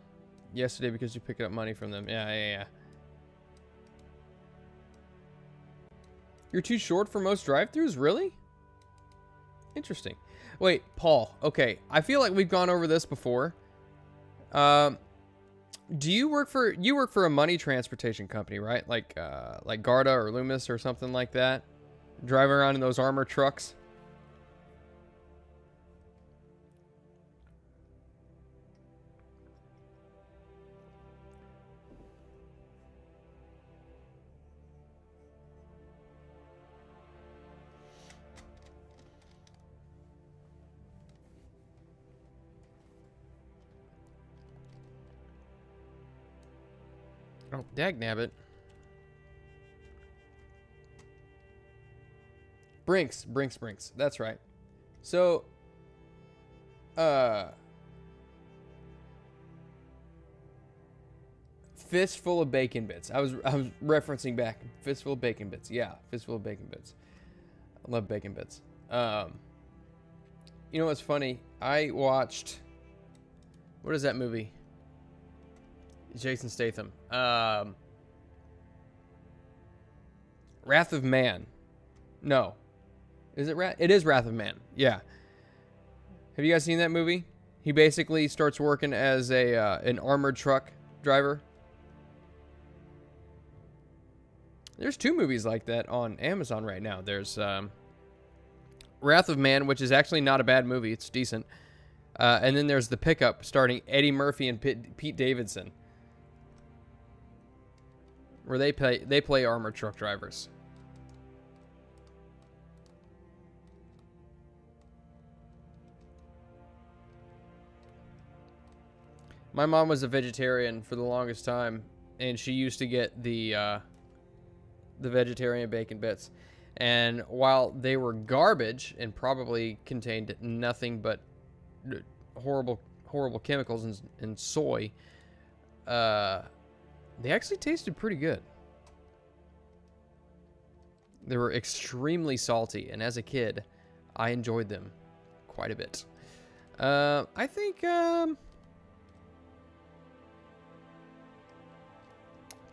Yesterday because you picked up money from them. Yeah. You're too short for most drive-thrus? Really? Interesting. Wait, Paul. Okay, I feel like we've gone over this before. Do you work for a money transportation company, right? Like Garda or Loomis or something like that? Driving around in those armored trucks? Oh, dagnabbit. Brinks. That's right. So, fistful of bacon bits. I was referencing back. Fistful of bacon bits. Yeah, fistful of bacon bits. I love bacon bits. You know what's funny? I watched. What is that movie? Jason Statham. Wrath of Man. No. Is it It is Wrath of Man. Yeah. Have you guys seen that movie? He basically starts working as an armored truck driver. There's 2 movies like that on Amazon right now. There's Wrath of Man, which is actually not a bad movie. It's decent. And then there's The Pickup, starring Eddie Murphy and Pete Davidson, where they play armored truck drivers. My mom was a vegetarian for the longest time, and she used to get the vegetarian bacon bits. And while they were garbage and probably contained nothing but horrible chemicals and soy, they actually tasted pretty good. They were extremely salty, and as a kid, I enjoyed them quite a bit. I think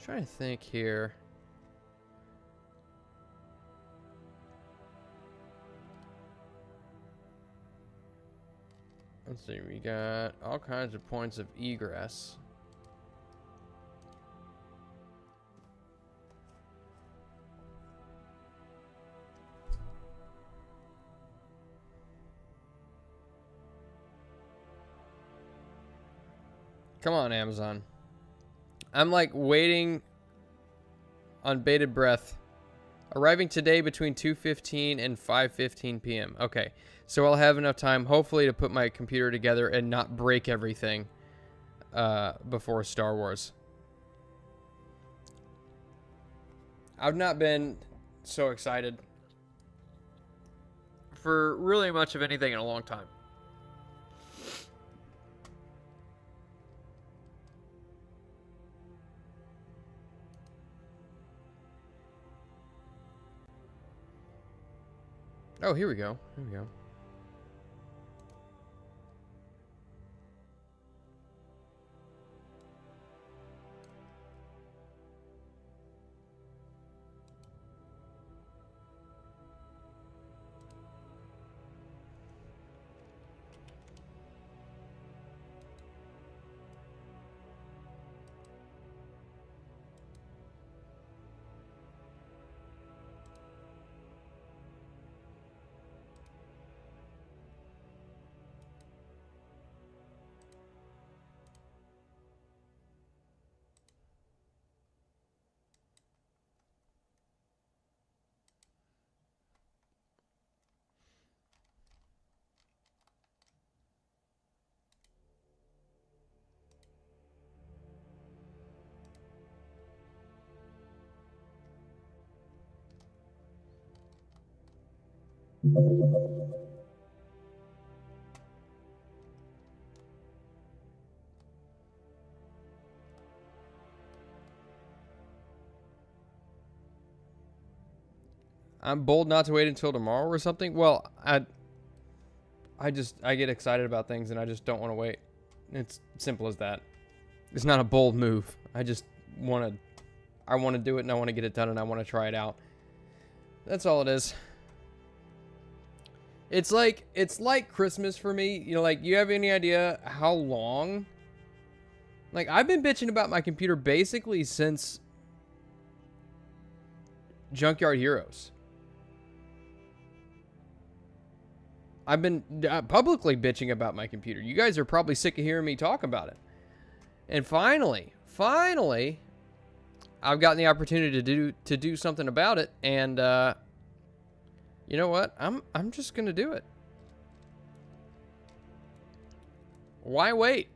trying to think here. Let's see, we got all kinds of points of egress. Come on, Amazon. I'm like waiting on bated breath. Arriving today between 2:15 and 5:15 p.m. Okay, so I'll have enough time, hopefully, to put my computer together and not break everything before Star Wars. I've not been so excited for really much of anything in a long time. Oh, here we go. Here we go. I'm bold not to wait until tomorrow or something. Well, I get excited about things and I just don't want to wait. It's simple as that. It's not a bold move. I want to do it and I want to get it done and I want to try it out. That's all it is. It's like Christmas for me. You know, like, you have any idea how long? Like, I've been bitching about my computer basically since Junkyard Heroes. I've been publicly bitching about my computer. You guys are probably sick of hearing me talk about it. And finally, I've gotten the opportunity to do something about it. And you know what? I'm just gonna do it. Why wait?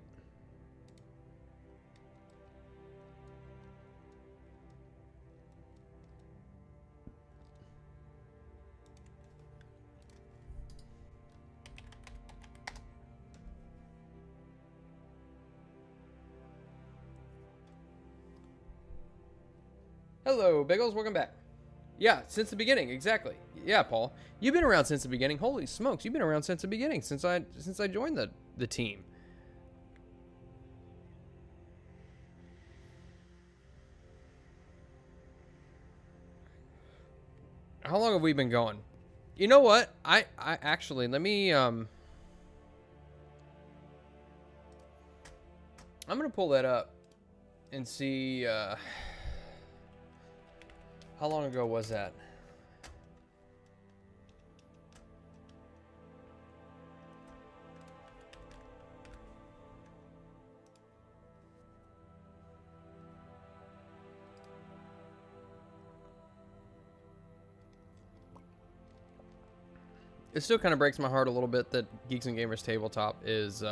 Hello, Biggles. Welcome back. Yeah, since the beginning, exactly. Yeah, Paul, you've been around since the beginning. Holy smokes, you've been around since the beginning, since I joined the team. How long have we been going? You know what? I actually let me I'm gonna pull that up and see how long ago was that? It still kind of breaks my heart a little bit that Geeks and Gamers Tabletop is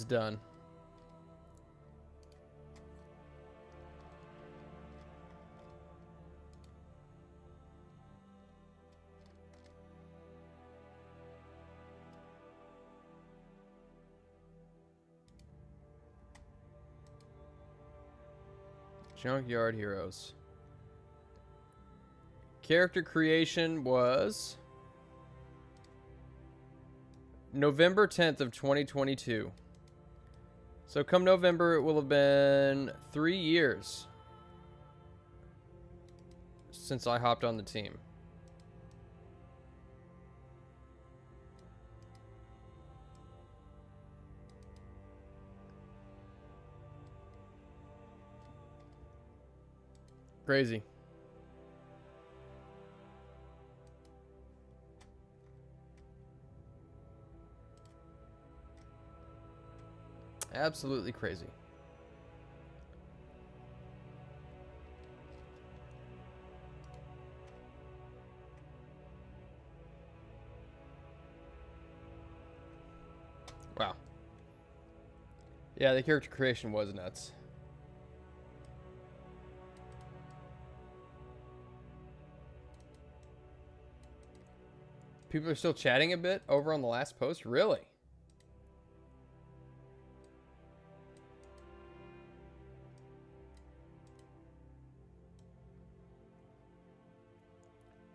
done. Junkyard Heroes. Character creation was November 10th of 2022. So come November, it will have been 3 years since I hopped on the team. Crazy. Absolutely crazy. Wow. Yeah, the character creation was nuts. People are still chatting a bit over on the last post? Really?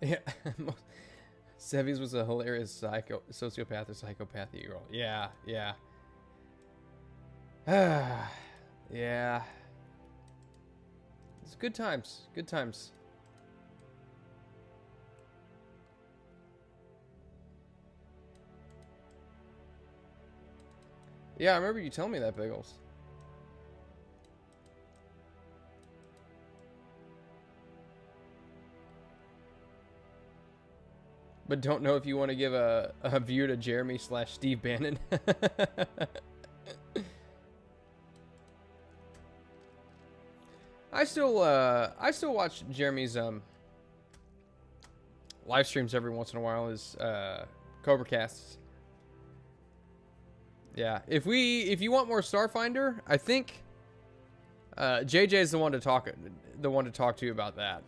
Yeah. Sevi's was a hilarious sociopath or psychopathy girl. Yeah, yeah. Yeah. It's good times. Good times. Yeah, I remember you telling me that, Biggles. But don't know if you want to give a view to Jeremy / Steve Bannon. I still watch Jeremy's live streams every once in a while. His Cobra casts. Yeah, if you want more Starfinder, I think JJ is the one to talk to you about that.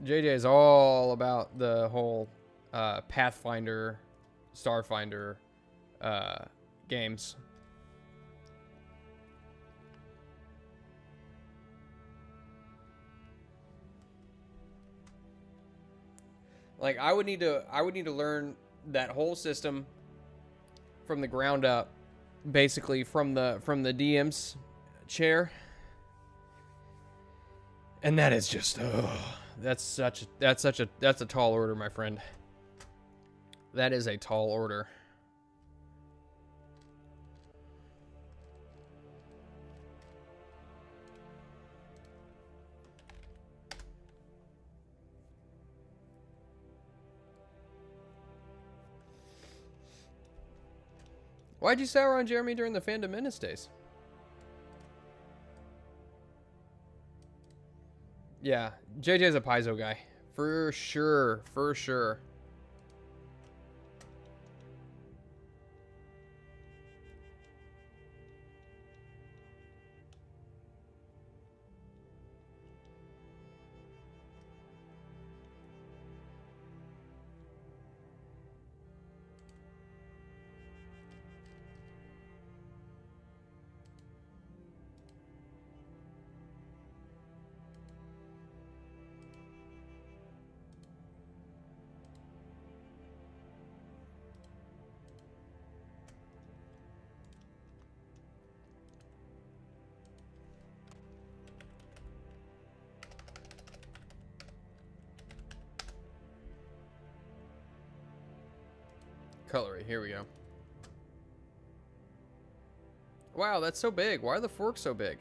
JJ is all about the whole Pathfinder, Starfinder games. Like I would need to learn that whole system from the ground up, basically from the DM's chair. And that is just that's a tall order, my friend. That is a tall order. Why'd you sour on Jeremy during the Fandom Menace days? Yeah, JJ's a Paizo guy. For sure, for sure. cutlery. Here we go. Wow, that's so big. Why are the forks so big?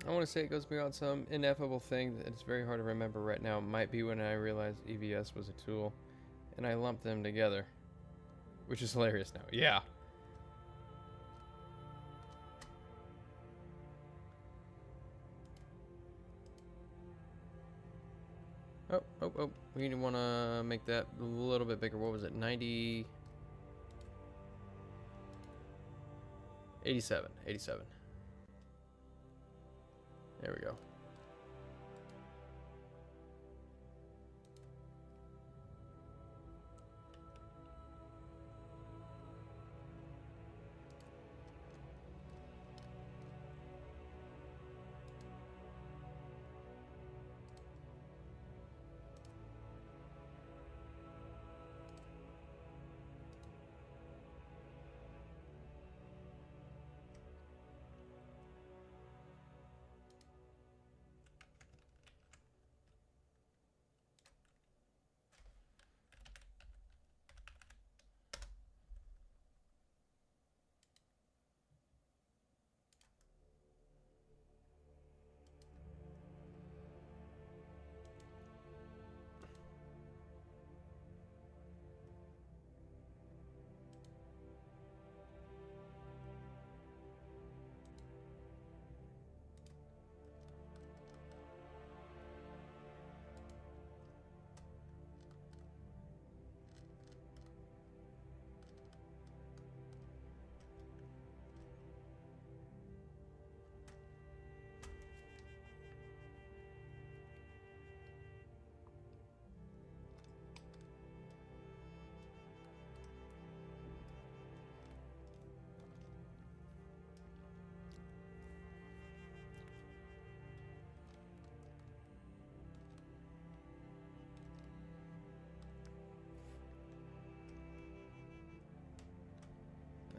I want to say it goes beyond some ineffable thing that it's very hard to remember right now. It might be when I realized EVS was a tool, and I lumped them together, which is hilarious now. Yeah. Oh. We want to make that a little bit bigger. What was it? 90... 87. 87. There we go.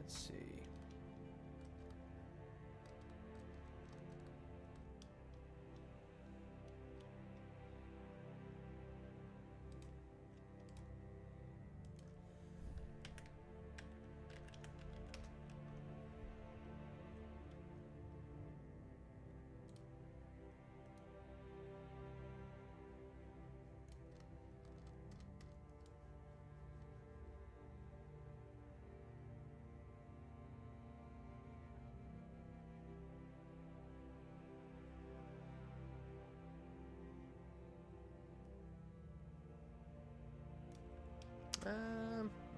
Let's see.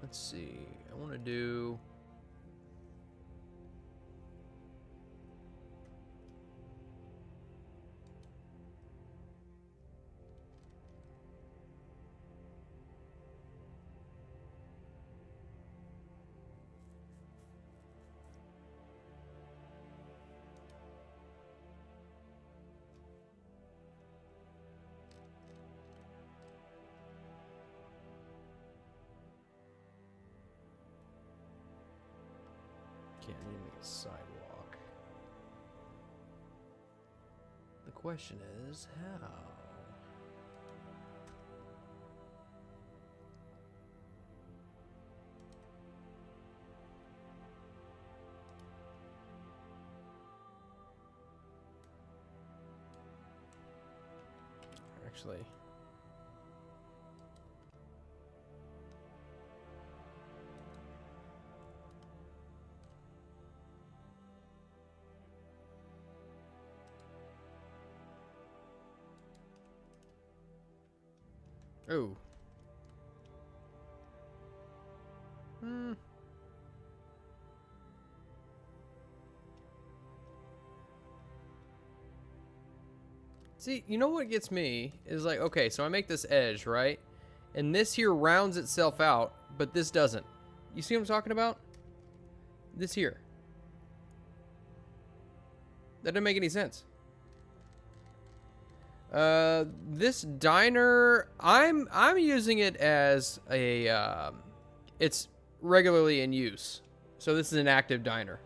Let's see. I want to do... can't even make a sidewalk. The question is, how? Actually, oh. See, you know what gets me is like, okay, so I make this edge, right? And this here rounds itself out, but this doesn't. You see what I'm talking about? This here. That didn't make any sense. This diner, I'm using it as a, it's regularly in use. So this is an active diner.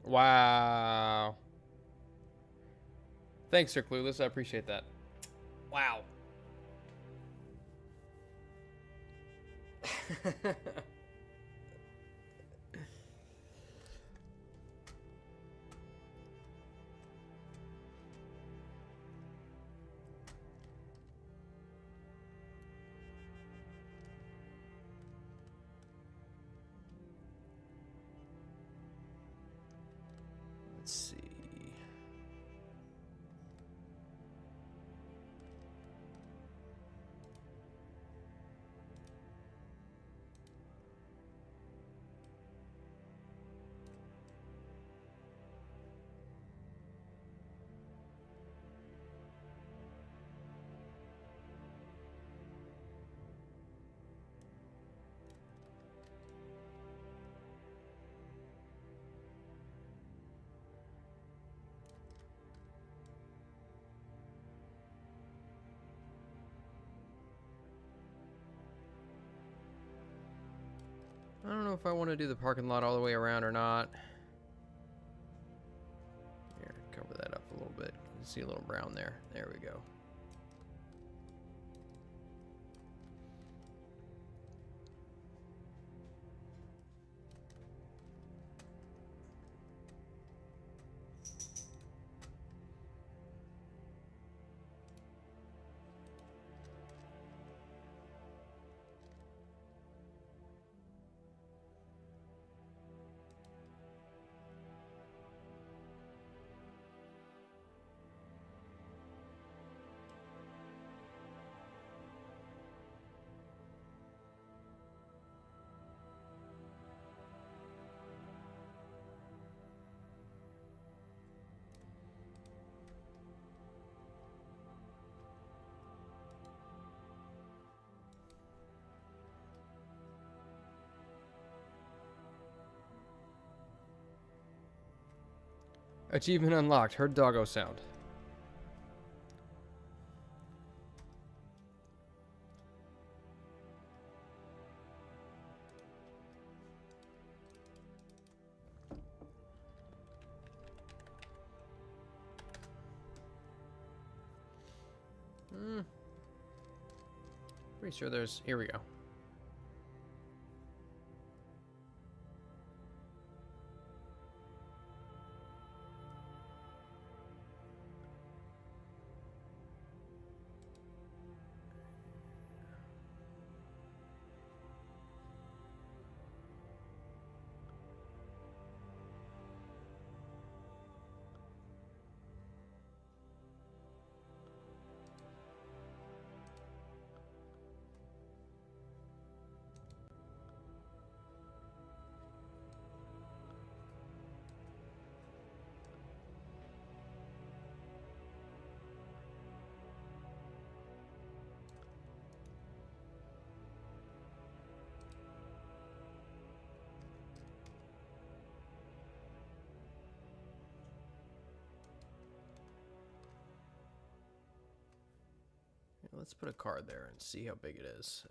Wow. Thanks, Sir Clueless. I appreciate that. Wow. Let's see. I don't know if I want to do the parking lot all the way around or not. Here, cover that up a little bit. You see a little brown there. There we go. Achievement unlocked. Heard doggo sound. Pretty sure there's... Here we go. Let's put a card there and see how big it is.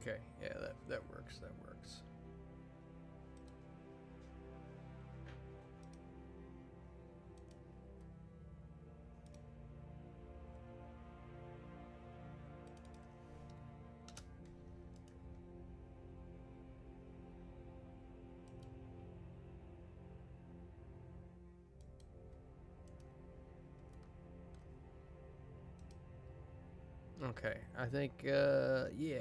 Okay, yeah, that works. That works. Okay, I think, yeah.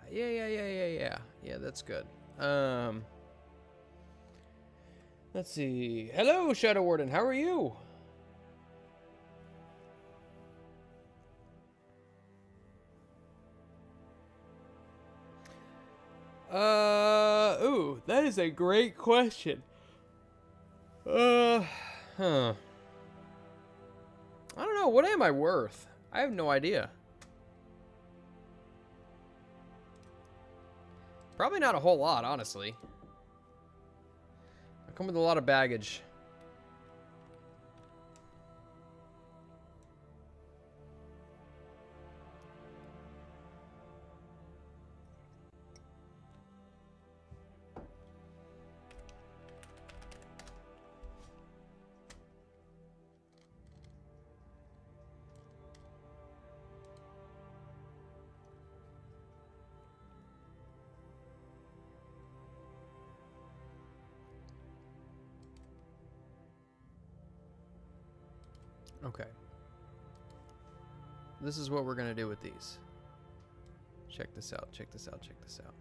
Yeah, that's good. Let's see. Hello, Shadow Warden. How are you? Ooh, that is a great question. I don't know. What am I worth? I have no idea. Probably not a whole lot, honestly. I come with a lot of baggage. Okay. This is what we're going to do with these. Check this out, check this out, check this out.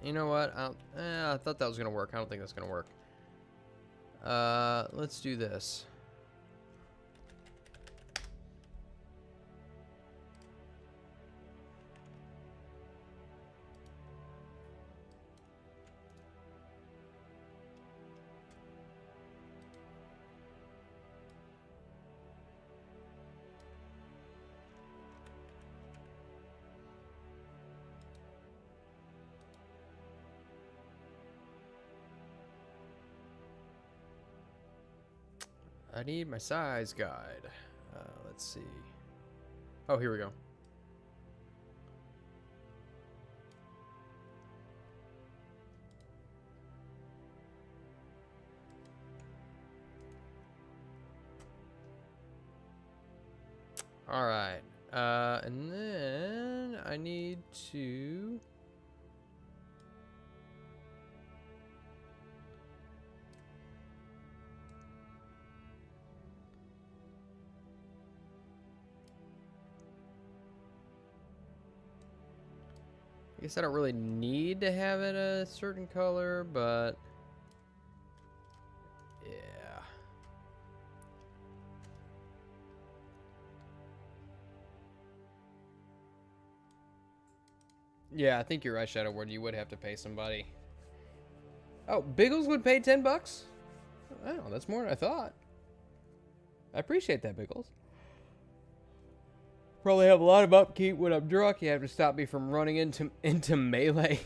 You know what? I thought that was gonna work. I don't think that's gonna work. Let's do this. I need my size guide. Let's see. Oh, here we go. All right. And then I need to... I guess I don't really need to have it a certain color, but... yeah. Yeah, I think you're right, Shadowward. You would have to pay somebody. Oh, Biggles would pay 10 bucks? Oh, that's more than I thought. I appreciate that, Biggles. Probably have a lot of upkeep when I'm drunk. You have to stop me from running into melee.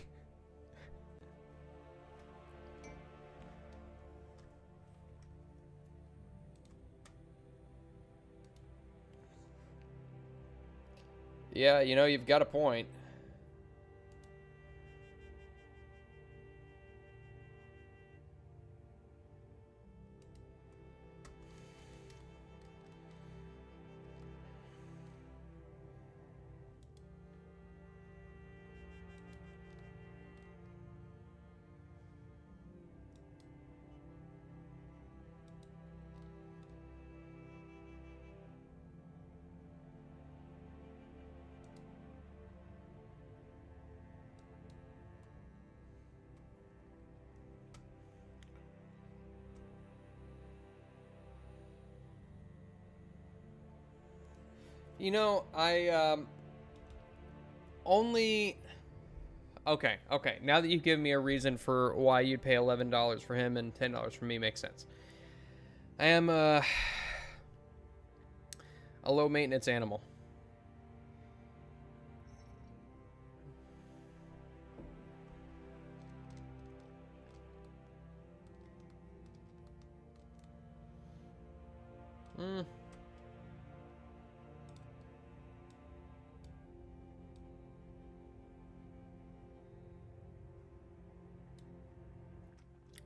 Yeah, you know, you've got a point. You know, I only... Okay. Now that you've given me a reason for why you'd pay $11 for him and $10 for me, makes sense. I am a low maintenance animal.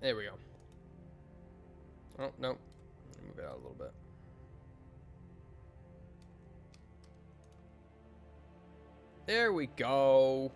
There we go. Oh, no. Let me move it out a little bit. There we go.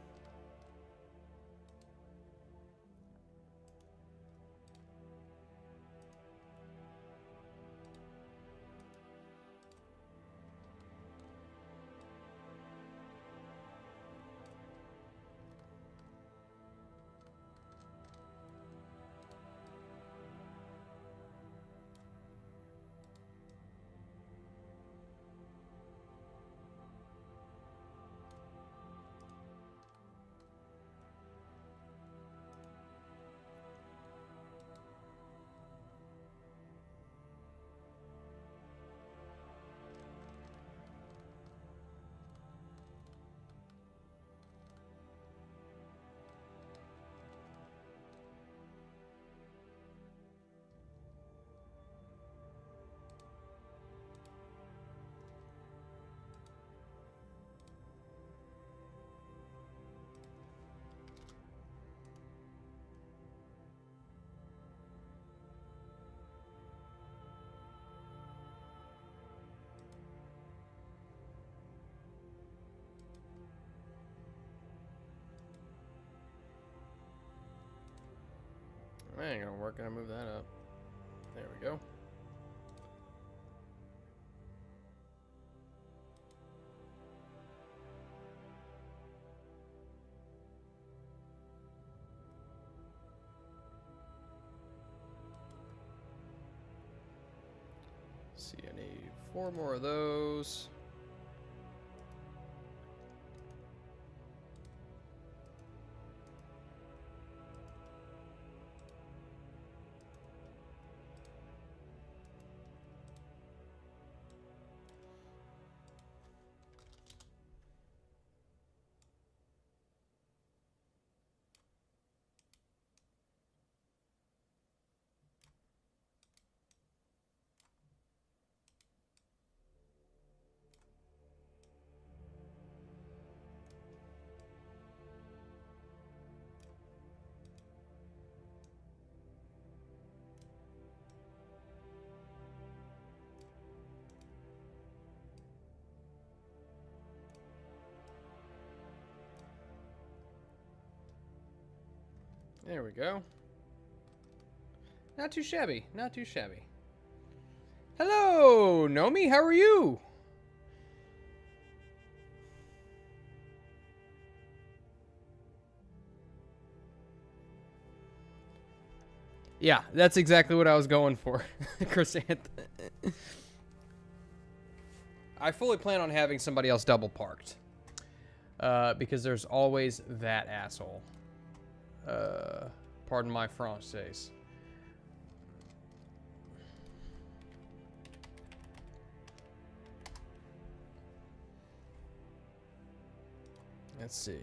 That ain't gonna work. Gonna move that up. There we go. See, I need 4 more of those. There we go. Not too shabby. Not too shabby. Hello, Nomi. How are you? Yeah, that's exactly what I was going for, Chrysanth. I fully plan on having somebody else double parked. Because there's always that asshole. Pardon my Francaise. Let's see.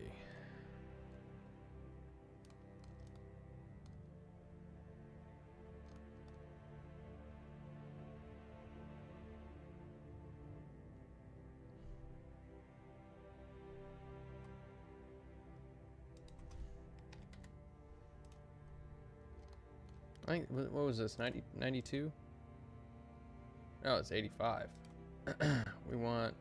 What was this? 90, 92? No, it's 85. We want...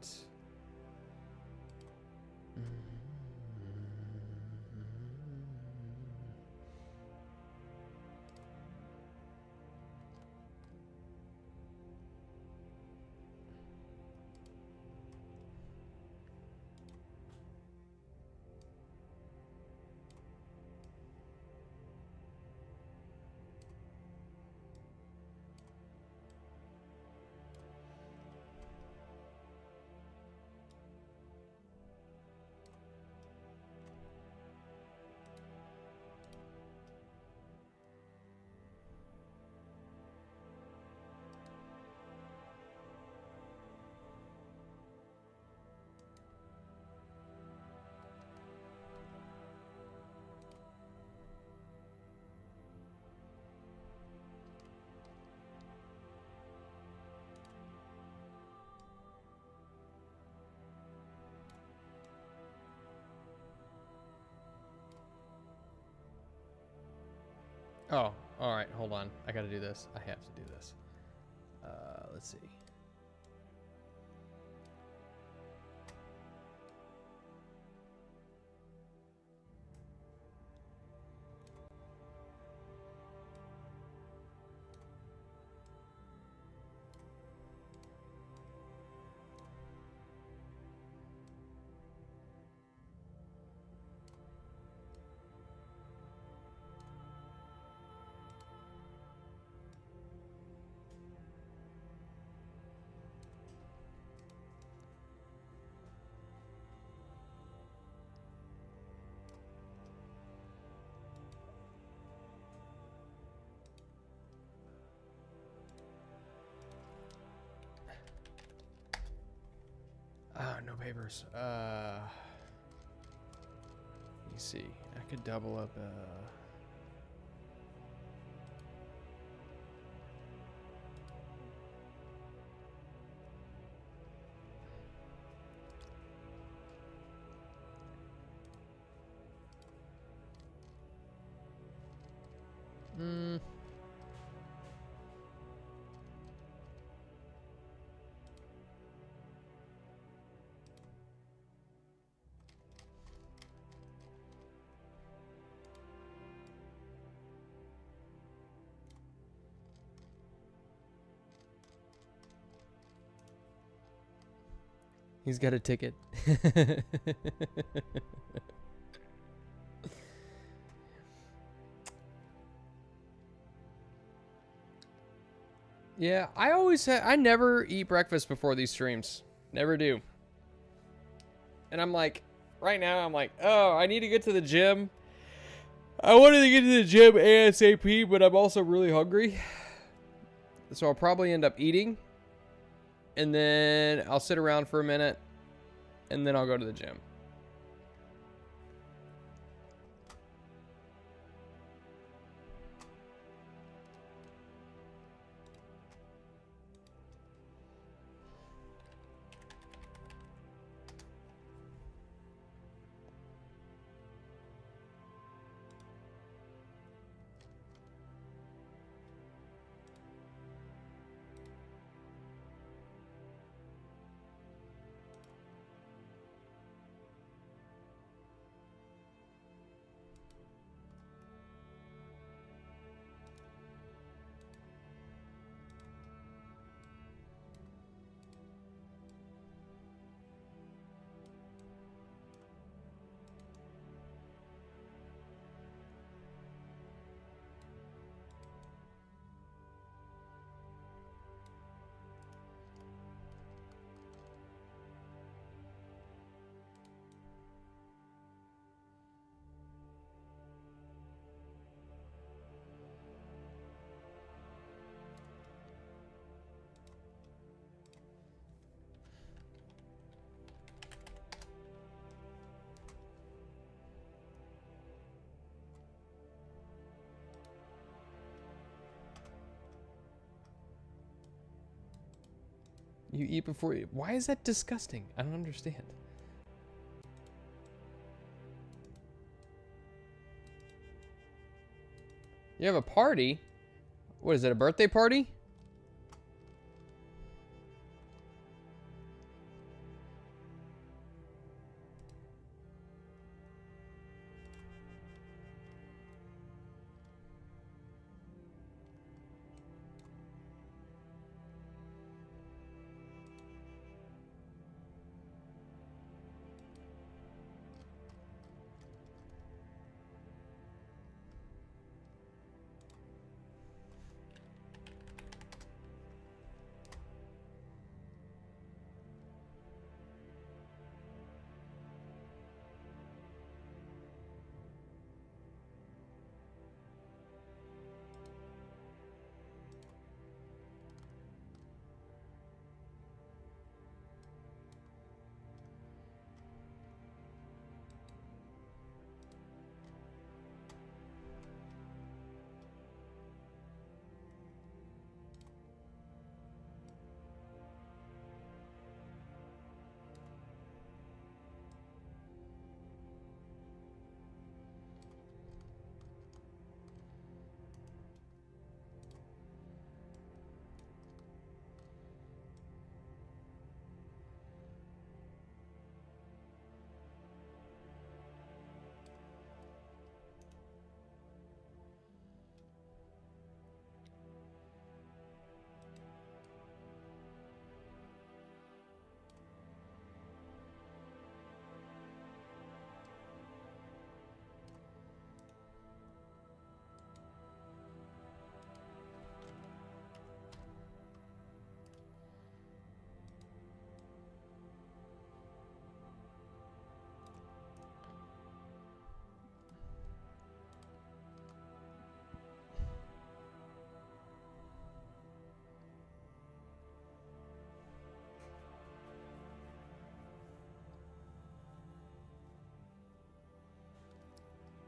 Oh, All right, hold on. I got to do this. I have to do this. Let's see. No papers. Let me see. I could double up. Hmm. He's got a ticket. Yeah, I never eat breakfast before these streams. Never do. And I'm like, right now I'm like, oh, I need to get to the gym. I wanted to get to the gym ASAP, but I'm also really hungry. So I'll probably end up eating. And then I'll sit around for a minute. And then I'll go to the gym. You eat before you... Why is that disgusting? I don't understand. You have a party? What is it, a birthday party?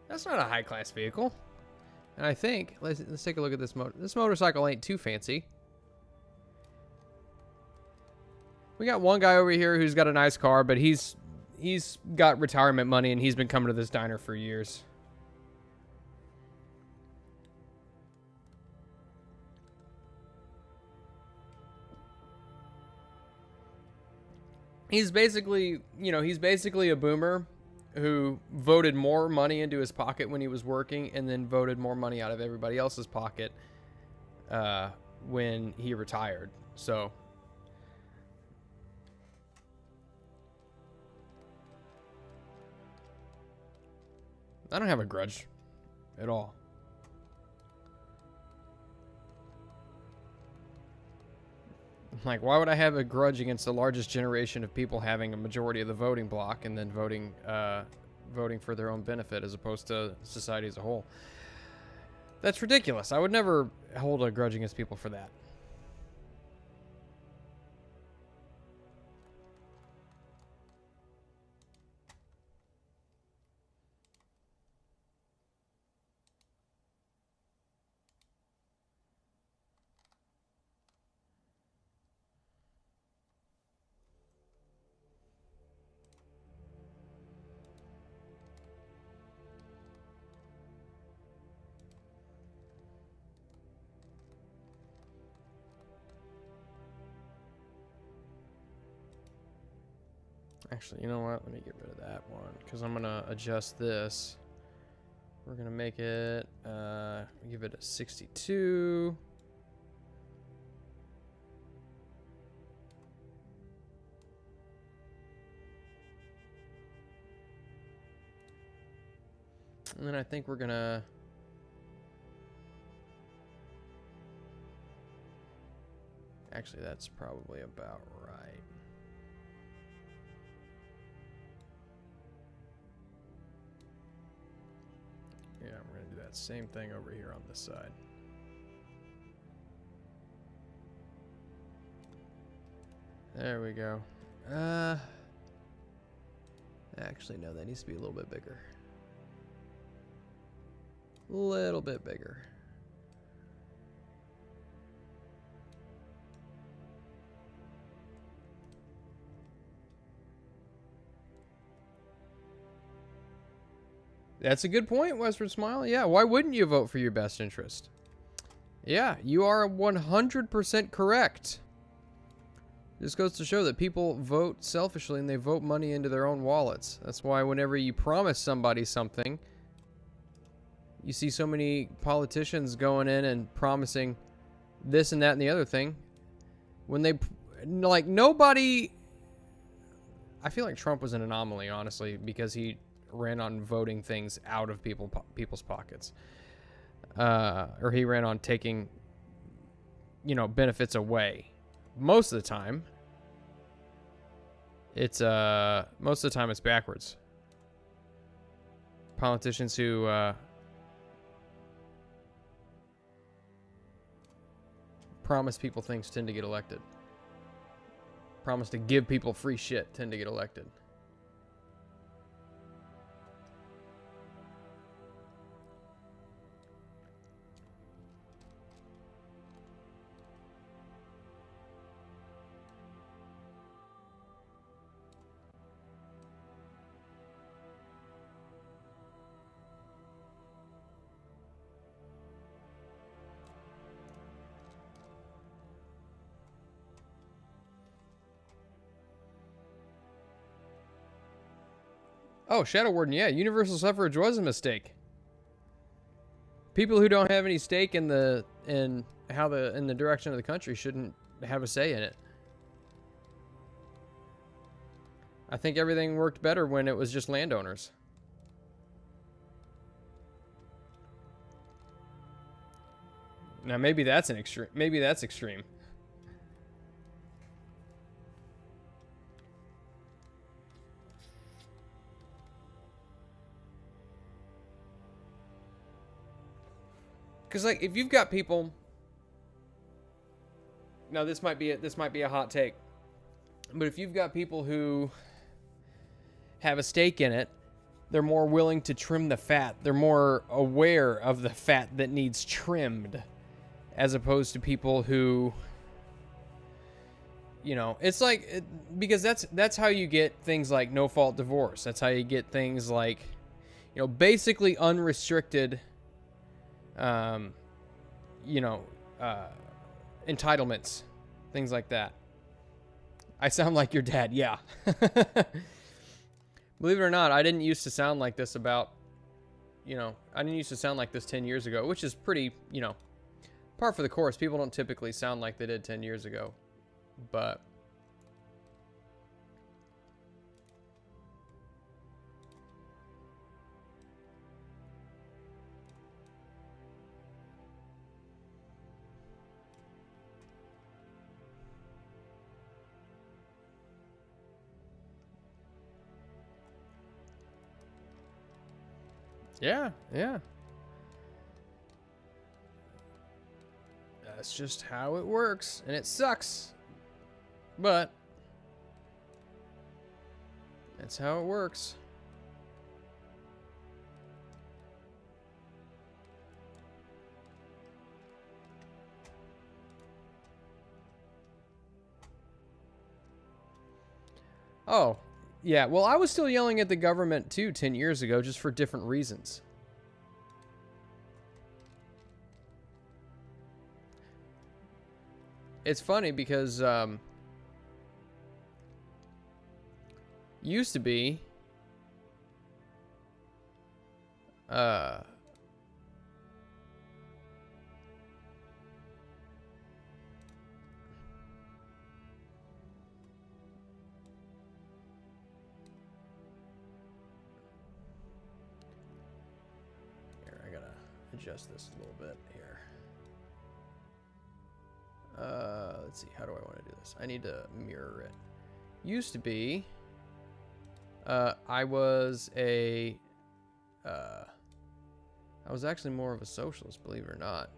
That's not a high-class vehicle. And I think, let's take a look at this this motorcycle ain't too fancy. We got one guy over here who's got a nice car, but he's got retirement money and he's been coming to this diner for years. He's basically, he's basically a boomer who voted more money into his pocket when he was working and then voted more money out of everybody else's pocket when he retired. So I don't have a grudge at all. Like, why would I have a grudge against the largest generation of people having a majority of the voting block and then voting for their own benefit as opposed to society as a whole? That's ridiculous. I would never hold a grudge against people for that. Actually, you know what? Let me get rid of that one because I'm going to adjust this. We're going to make it, give it a 62. And then I think we're going to... Actually, that's probably about right. Yeah, we're going to do that same thing over here on this side. There we go. Actually, no, that needs to be a little bit bigger. A little bit bigger. That's a good point, Westward Smile. Yeah, why wouldn't you vote for your best interest? Yeah, you are 100% correct. This goes to show that people vote selfishly and they vote money into their own wallets. That's why whenever you promise somebody something, you see so many politicians going in and promising this and that and the other thing. When they, like, nobody... I feel like Trump was an anomaly, honestly, because he ran on voting things out of people's pockets. Or he ran on taking, benefits away. Most of the time, it's backwards. Politicians who promise people things tend to get elected. Promise to give people free shit tend to get elected. Oh, Shadow Warden, yeah, universal suffrage was a mistake. People who don't have any stake in the direction of the country shouldn't have a say in it. I think everything worked better when it was just landowners. Now maybe that's an extreme. Maybe that's extreme. Because, like, if you've got people, now this might be a hot take, but if you've got people who have a stake in it, They're more willing to trim the fat. They're more aware of the fat that needs trimmed, as opposed to people who, you know, it's like, because that's how you get things like no fault divorce. That's how you get things like, you know, basically unrestricted, you know, entitlements, things like that. I sound like your dad, yeah. Believe it or not, I didn't used to sound like this about, you know, I didn't used to sound like this 10 years ago, which is pretty, you know, par for the course. People don't typically sound like they did 10 years ago, but yeah, yeah. That's just how it works, and it sucks, but that's how it works. Oh, yeah. Well, I was still yelling at the government too 10 years ago, just for different reasons. It's funny because used to be here, I gotta adjust this a little bit here. Let's see, how do I want to do this? I need to mirror it. Used to be, I was actually more of a socialist, believe it or not.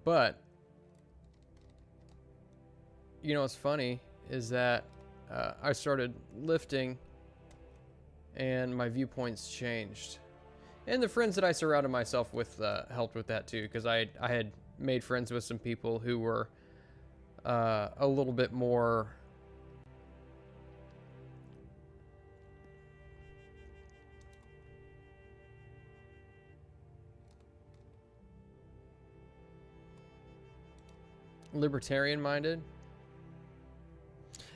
But, you know what's funny is that I started lifting and my viewpoints changed. And the friends that I surrounded myself with helped with that too, because I had made friends with some people who were a little bit more libertarian minded.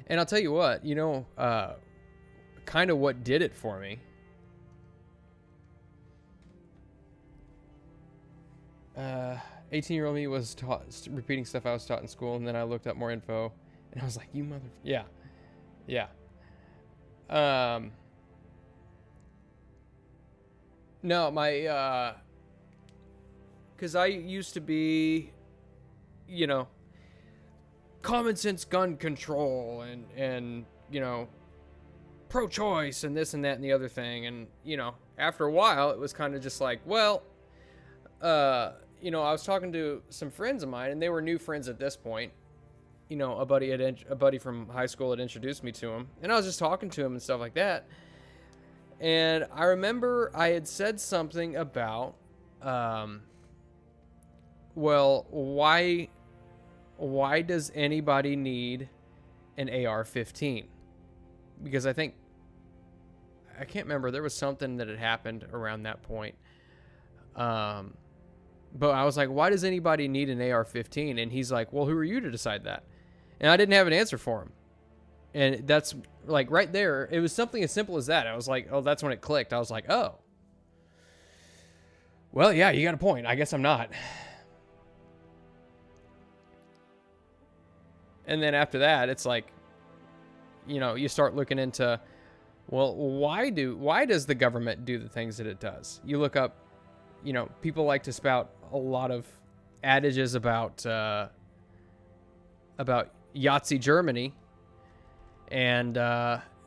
And I'll tell you what, you know, kind of what did it for me. 18-year-old me was taught, repeating stuff I was taught in school, and then I looked up more info, and I was like, you mother... Yeah. Yeah. No, my... Because I used to be, you know, common sense gun control and you know, pro-choice and this and that and the other thing. And, you know, after a while, it was kind of just like, well... you know, I was talking to some friends of mine, and they were new friends at this point. You know, a buddy from high school had introduced me to him, and I was just talking to him and stuff like that. And I remember I had said something about, well, why does anybody need an AR-15? Because I can't remember, there was something that had happened around that point. But I was like, why does anybody need an AR-15? And he's like, well, who are you to decide that? And I didn't have an answer for him. And that's like right there. It was something as simple as that. I was like, oh, that's when it clicked. I was like, oh, well, yeah, you got a point. I guess I'm not. And then after that, it's like, you know, you start looking into, well, why does the government do the things that it does? You look up, you know, people like to spout a lot of adages about Yahtzee Germany, and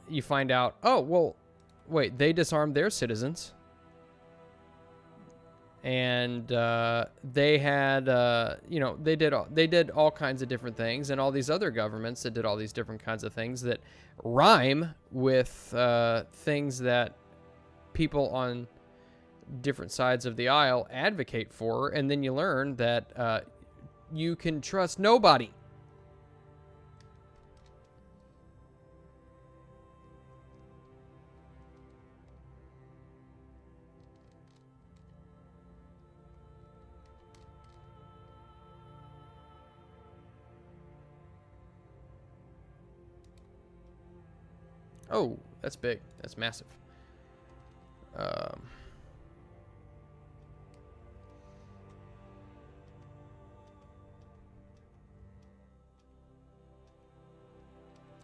you find out, oh, well, wait, they disarmed their citizens, and they had they did all kinds of different things, and all these other governments that did all these different kinds of things that rhyme with things that people on different sides of the aisle advocate for, and then you learn that you can trust nobody. Oh, that's big. That's massive.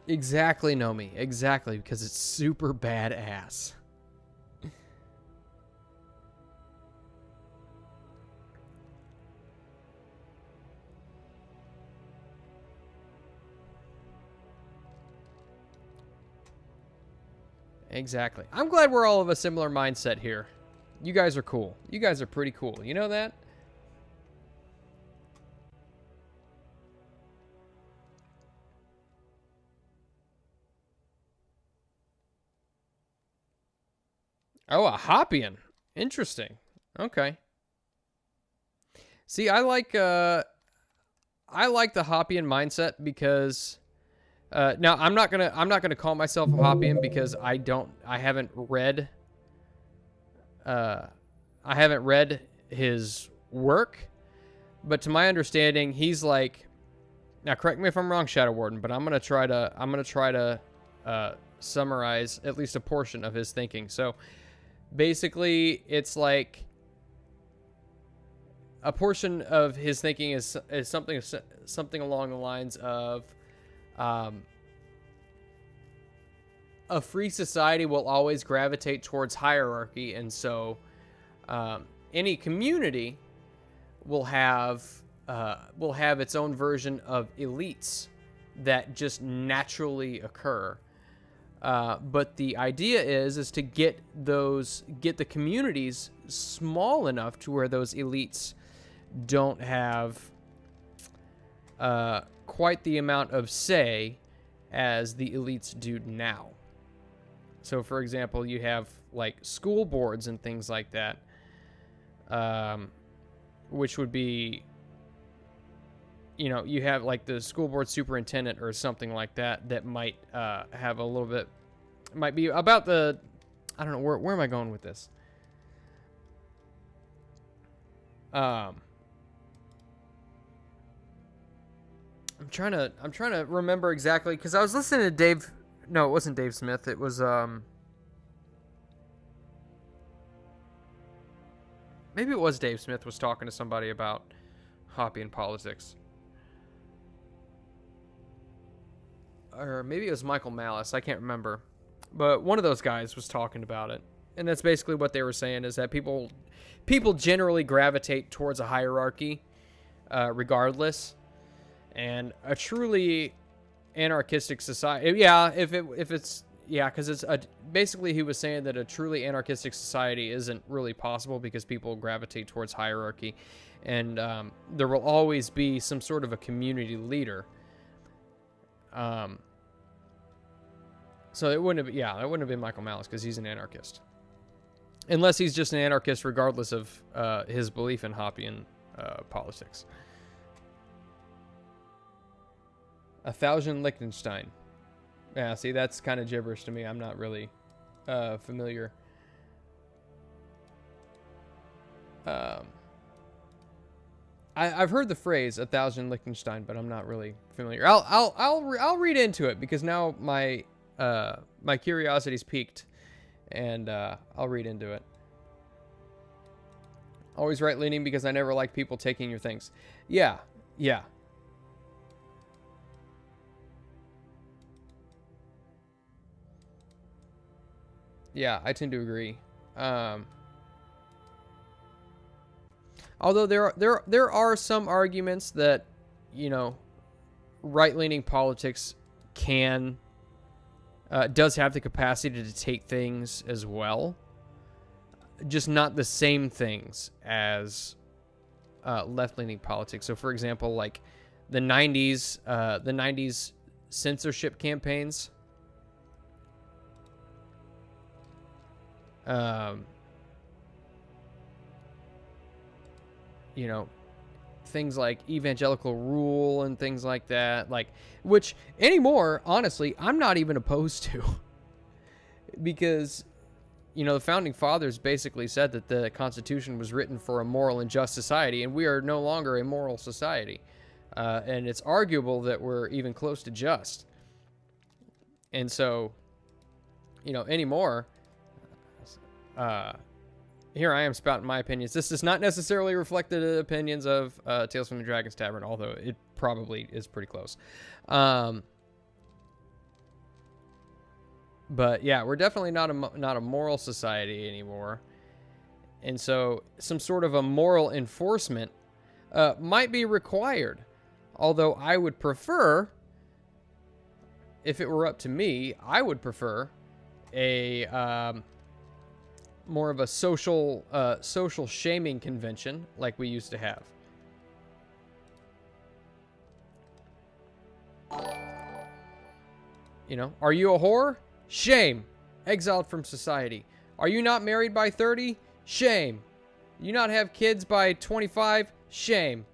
Exactly, Nomi. Exactly, because it's super badass. Exactly. I'm glad we're all of a similar mindset here. You guys are cool. You guys are pretty cool. You know that? Oh, a Hoppian. Interesting. Okay. See, I like the Hoppian mindset because now I'm not gonna call myself a Hoppian because I haven't read his work, but to my understanding, he's like, now correct me if I'm wrong, Shadow Warden, but I'm gonna try to summarize at least a portion of his thinking. So basically, it's like a portion of his thinking is something along the lines of a free society will always gravitate towards hierarchy, and so any community will have its own version of elites that just naturally occur. But the idea is to get the communities small enough to where those elites don't have quite the amount of say as the elites do now. So, for example, you have like school boards and things like that, which would be, you have like the school board superintendent or something like that might have a little bit, might be about the, I don't know, where am I going with this? I'm trying to remember exactly, because I was listening to Dave. No, it wasn't Dave Smith. It was maybe it was Dave Smith was talking to somebody about Hoppian politics, or maybe it was Michael Malice. I can't remember, but one of those guys was talking about it, and that's basically what they were saying, is that people generally gravitate towards a hierarchy, regardless. And a truly anarchistic society, because it's basically he was saying that a truly anarchistic society isn't really possible because people gravitate towards hierarchy, and there will always be some sort of a community leader. So it wouldn't have been Michael Malice, because he's an anarchist, unless he's just an anarchist regardless of his belief in Hoppian politics. 1,000 Liechtenstein. Yeah, see, that's kind of gibberish to me. I'm not really familiar. I've heard the phrase 1,000 Liechtenstein, but I'm not really familiar. I'll read into it, because now my curiosity's piqued, and I'll read into it. Always right leaning because I never like people taking your things. Yeah. Yeah, I tend to agree. Although there are some arguments that, right-leaning politics does have the capacity to take things as well. just not the same things as left-leaning politics. So, for example, like the '90s censorship campaigns. You know, things like evangelical rule and things like that, like, which anymore, honestly, I'm not even opposed to, because, you know, the founding fathers basically said that the Constitution was written for a moral and just society, and we are no longer a moral society. And it's arguable that we're even close to just. And so, you know, anymore, here I am spouting my opinions. This does not necessarily reflect the opinions of Tales from the Dragon's Tavern, although it probably is pretty close. But yeah, we're definitely not a moral society anymore. And so some sort of a moral enforcement might be required. Although I would prefer, if it were up to me, I would prefer a more of a social shaming convention like we used to have. You know, are you a whore? Shame. Exiled from society. Are you not married by 30? Shame. You not have kids by 25? Shame.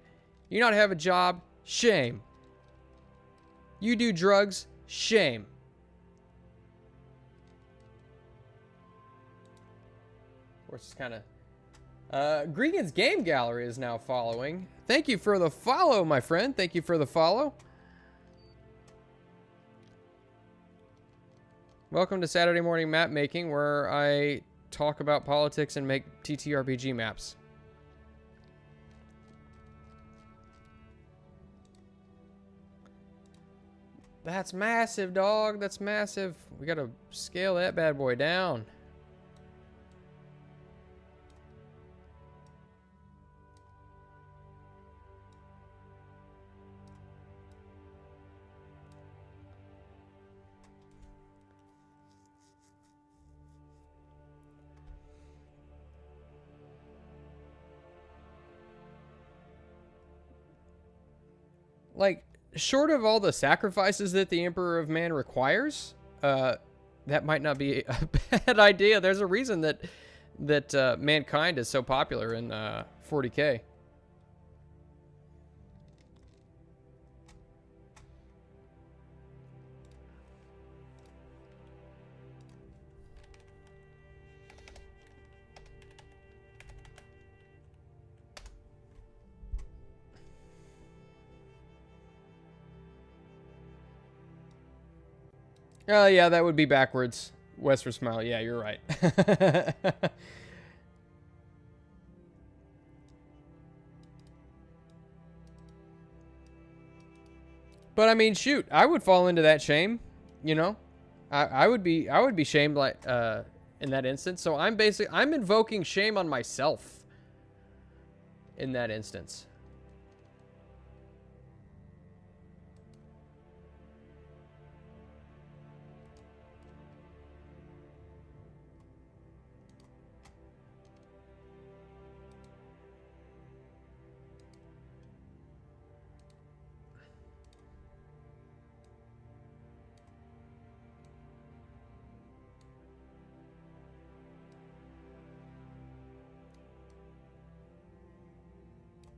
You not have a job? Shame. You do drugs? Shame. Of course, it's kind of... Gregan's Game Gallery is now following. Thank you for the follow, my friend. Thank you for the follow. Welcome to Saturday Morning Map Making, where I talk about politics and make TTRPG maps. That's massive, dog. That's massive. We gotta scale that bad boy down. Like, short of all the sacrifices that the Emperor of Man requires, that might not be a bad idea. There's a reason that Mankind is so popular in 40K. Oh, yeah, that would be backwards. Westward Smile. Yeah, you're right. But I mean, shoot, I would fall into that shame, you know? I would be shamed like in that instance. So I'm invoking shame on myself in that instance.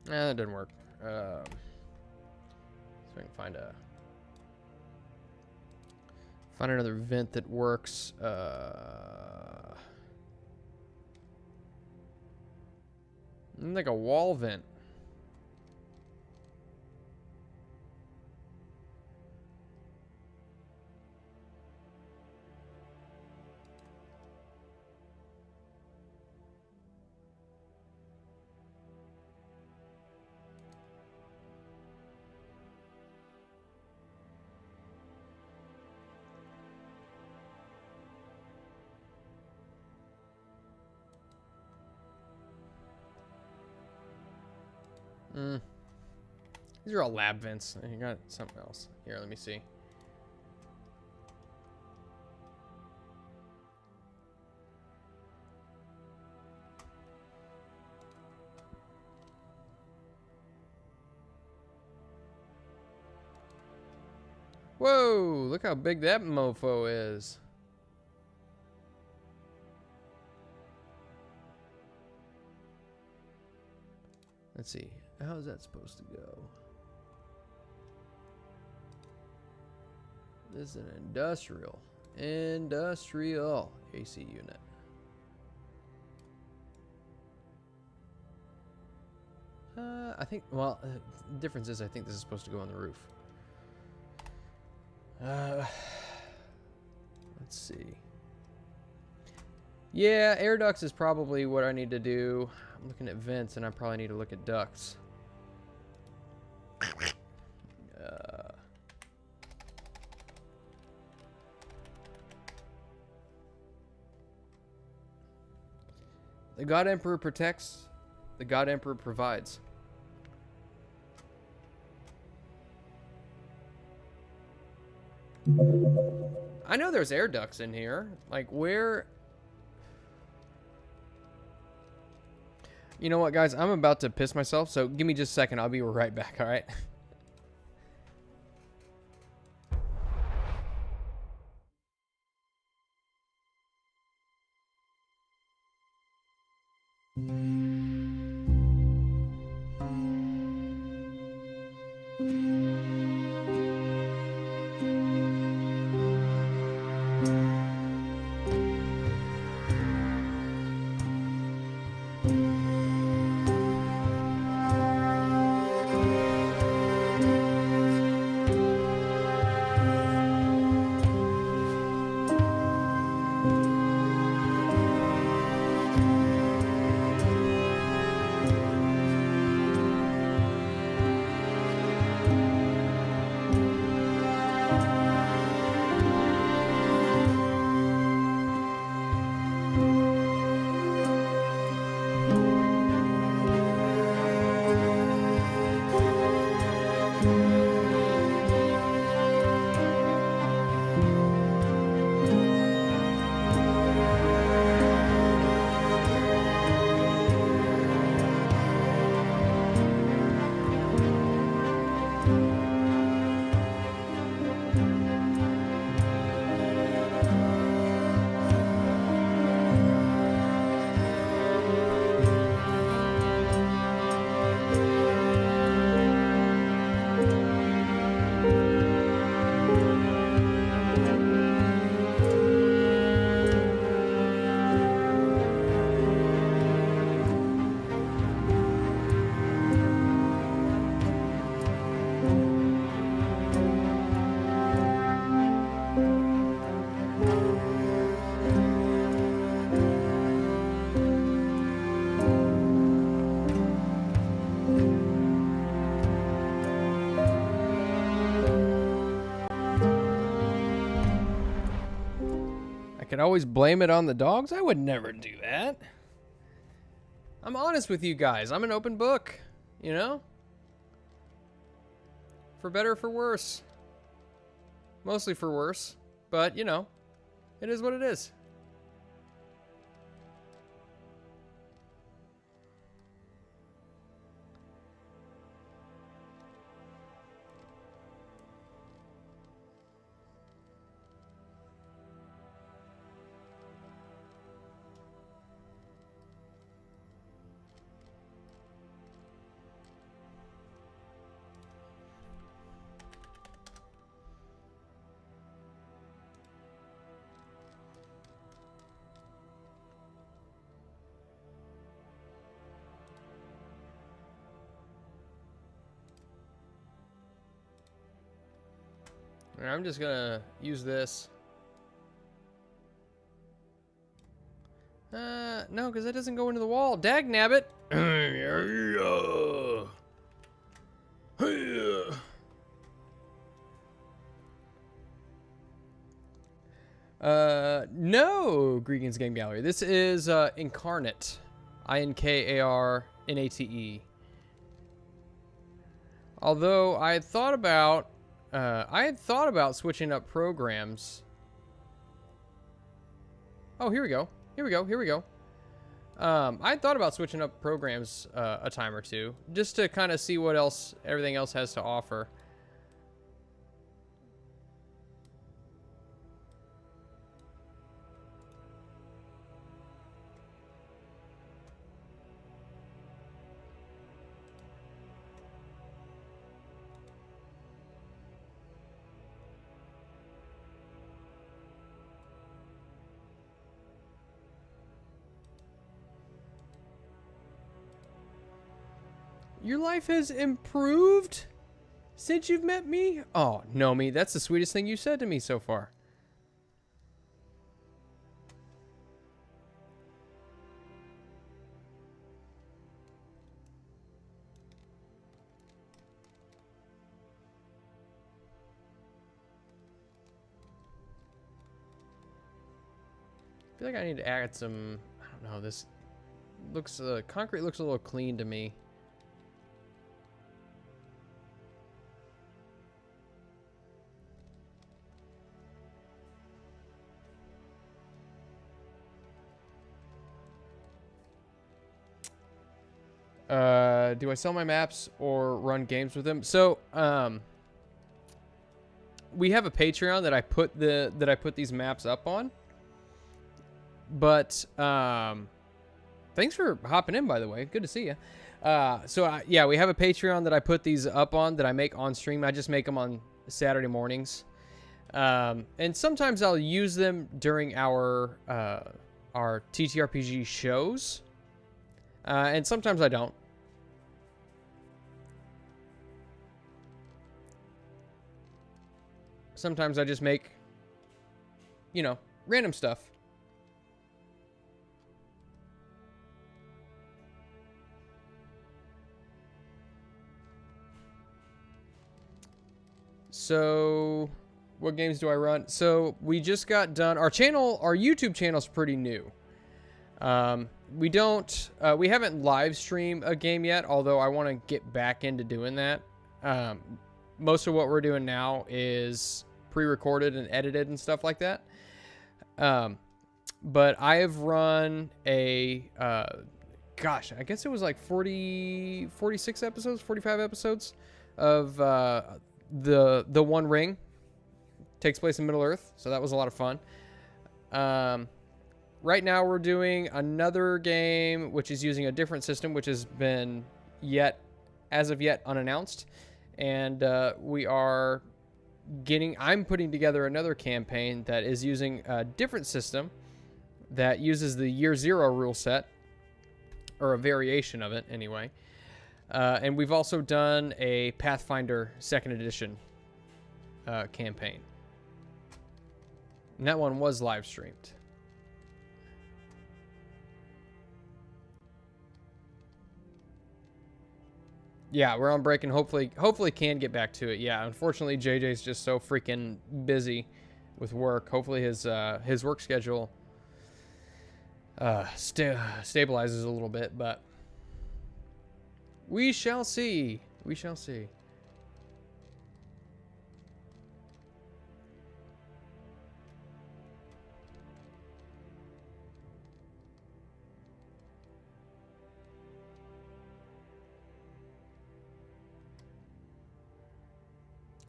That didn't work. So we can find another vent that works. Like a wall vent. These are all lab vents. You got something else. Here, let me see. Whoa, look how big that mofo is. Let's see. How is that supposed to go? This is an industrial AC unit. I think, well, the difference is I think this is supposed to go on the roof. Let's see. Yeah, air ducts is probably what I need to do. I'm looking at vents, and I probably need to look at ducts. The God Emperor protects. The God Emperor provides. I know there's air ducts in here. Like, where... You know what, guys? I'm about to piss myself, so give me just a second. I'll be right back, all right? Could always blame it on the dogs. I would never do that. I'm honest with you guys. I'm an open book, you know? For better or for worse. Mostly for worse, but you know, it is what it is. I'm just gonna use this. No, because that doesn't go into the wall. Dag nabbit. No, Greetings Game Gallery. This is Incarnate. Inkarnate. Although I had thought about switching up programs. Oh, here we go. I had thought about switching up programs a time or two, just to kind of see what else everything else has to offer. Your life has improved since you've met me? Oh, Nomi, that's the sweetest thing you said to me so far. I feel like I need to add some, I don't know, this looks, concrete looks a little clean to me. Do I sell my maps or run games with them? So, we have a Patreon that I put these maps up on. But thanks for hopping in, by the way. Good to see you. Yeah, we have a Patreon that I put these up on that I make on stream. I just make them on Saturday mornings, and sometimes I'll use them during our TTRPG shows, and sometimes I don't. Sometimes I just make, you know, random stuff. So, what games do I run? So, we just got done. Our YouTube channel's pretty new. We haven't live streamed a game yet, although I want to get back into doing that. Most of what we're doing now is pre-recorded and edited and stuff like that. But I have run I guess it was like 46 episodes, 45 episodes of the One Ring. Takes place in Middle Earth, so that was a lot of fun. Right now we're doing another game which is using a different system, which has been as of yet unannounced, and I'm putting together another campaign that is using a different system that uses the Year Zero rule set, or a variation of it anyway. And we've also done a Pathfinder 2nd edition campaign. And that one was live streamed. Yeah, we're on break and hopefully can get back to it. Yeah, unfortunately JJ's just so freaking busy with work. Hopefully his work schedule stabilizes a little bit, but we shall see. We shall see.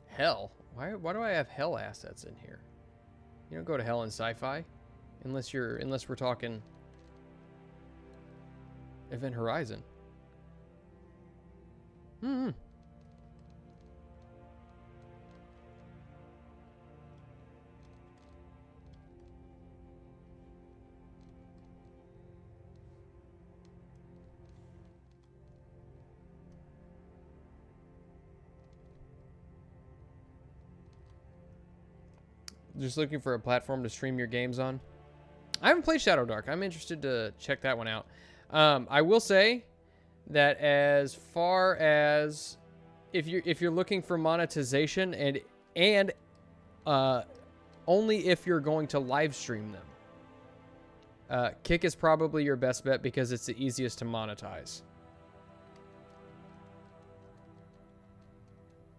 Hell? Why do I have hell assets in here? You don't go to hell in sci-fi unless we're talking Event Horizon. Just looking for a platform to stream your games on. I haven't played Shadow Dark. I'm interested to check that one out. I will say that as far as if you're looking for monetization and only if you're going to live stream them, Kick is probably your best bet because it's the easiest to monetize.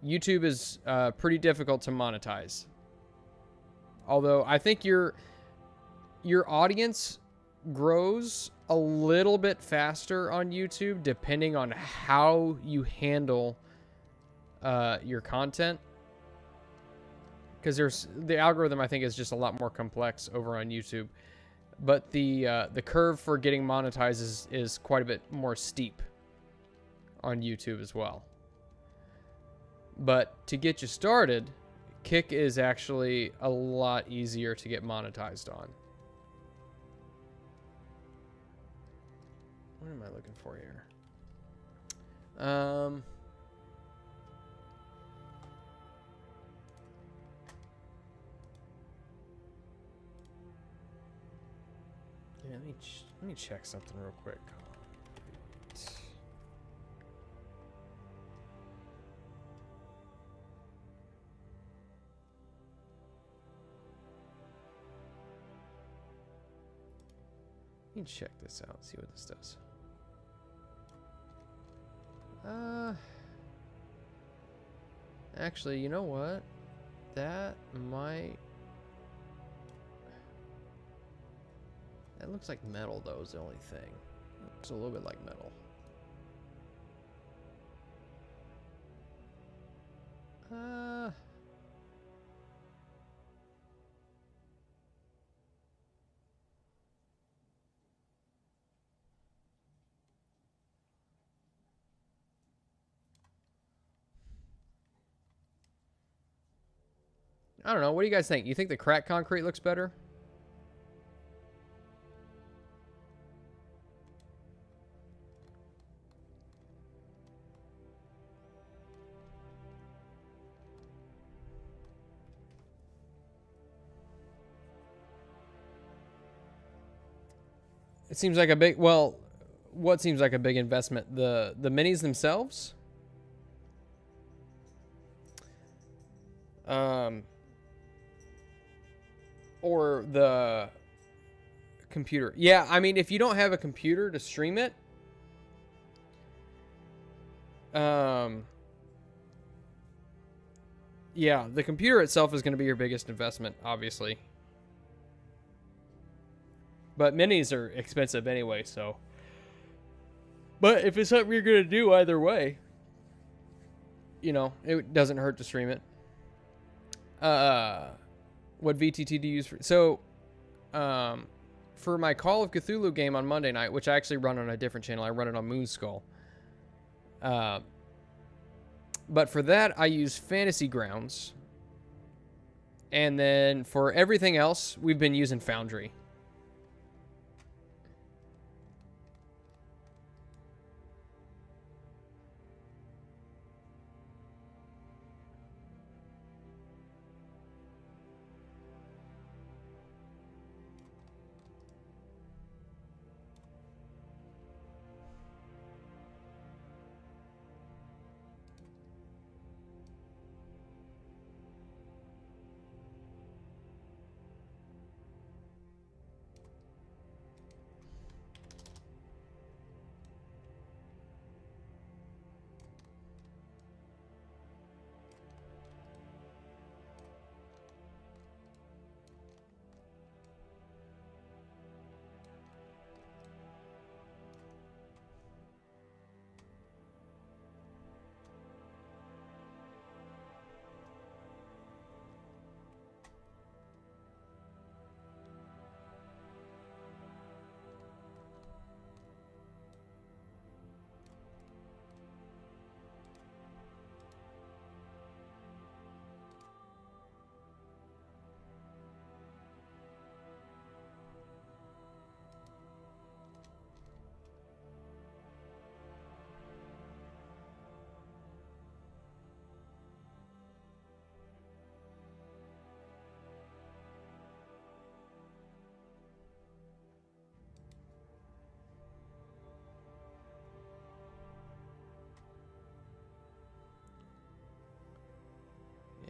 YouTube is pretty difficult to monetize. Although I think your audience grows a little bit faster on YouTube depending on how you handle your content. Because the algorithm, I think, is just a lot more complex over on YouTube. But the curve for getting monetized is quite a bit more steep on YouTube as well. But to get you started, Kick is actually a lot easier to get monetized on. What am I looking for here? Um, yeah, let me check something real quick. Let me check this out, see what this does. Actually, you know what? That might... That looks like metal, though, is the only thing. It looks a little bit like metal. I don't know. What do you guys think? You think the cracked concrete looks better? It seems like a big... Well, what seems like a big investment? The minis themselves? Or the computer? Yeah, I mean, if you don't have a computer to stream it, yeah, the computer itself is going to be your biggest investment, obviously. But minis are expensive anyway, so. But if it's something you're going to do either way, you know, it doesn't hurt to stream it. What VTT do you use for? So, for my Call of Cthulhu game on Monday night, which I actually run on a different channel, I run it on Moonskull. But for that, I use Fantasy Grounds. And then for everything else, we've been using Foundry.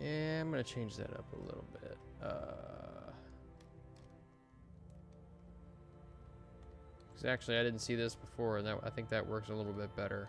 Yeah, I'm going to change that up a little bit. Because actually, I didn't see this before, and I think that works a little bit better.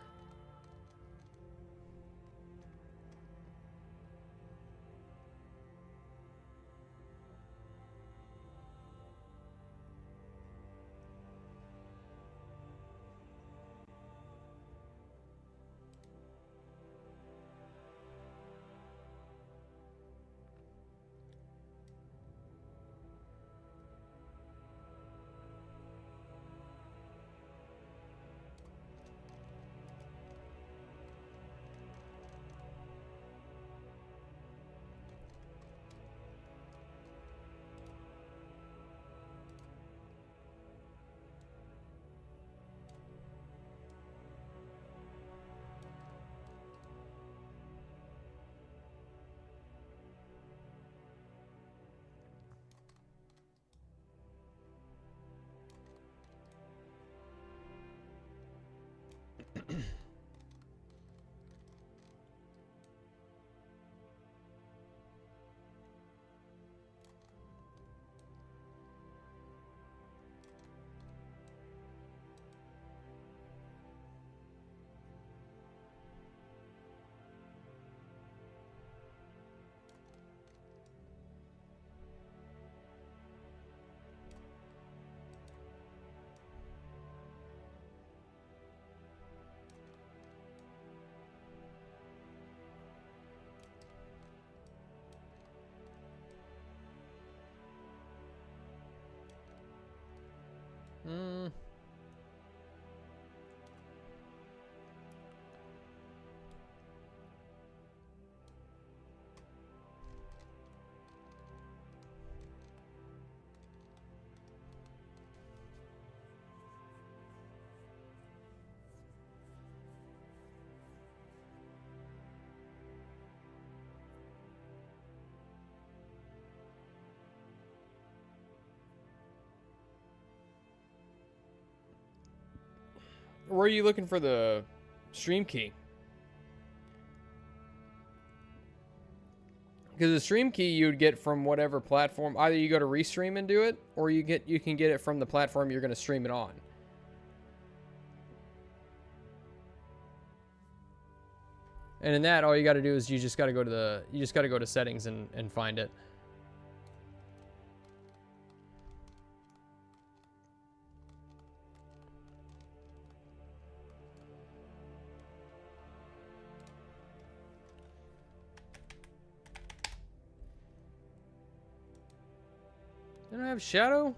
Where are you looking for the stream key? Because the stream key you would get from whatever platform. Either you go to Restream and do it, or you can get it from the platform you're going to stream it on. And in that, all you got to do is you just got to go to settings and find it. Did I have shadow?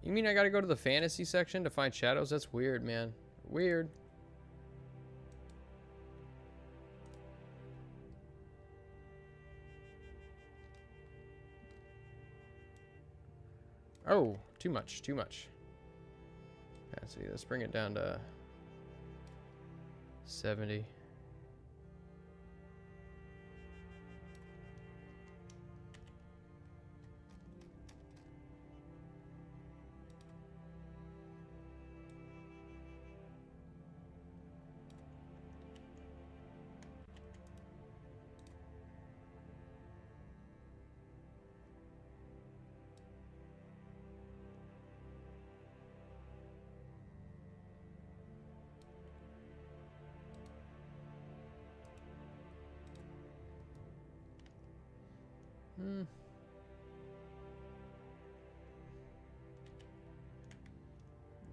You mean I gotta go to the fantasy section to find shadows? That's weird, man. Weird. Oh, too much, too much. Let's see, let's bring it down to 70.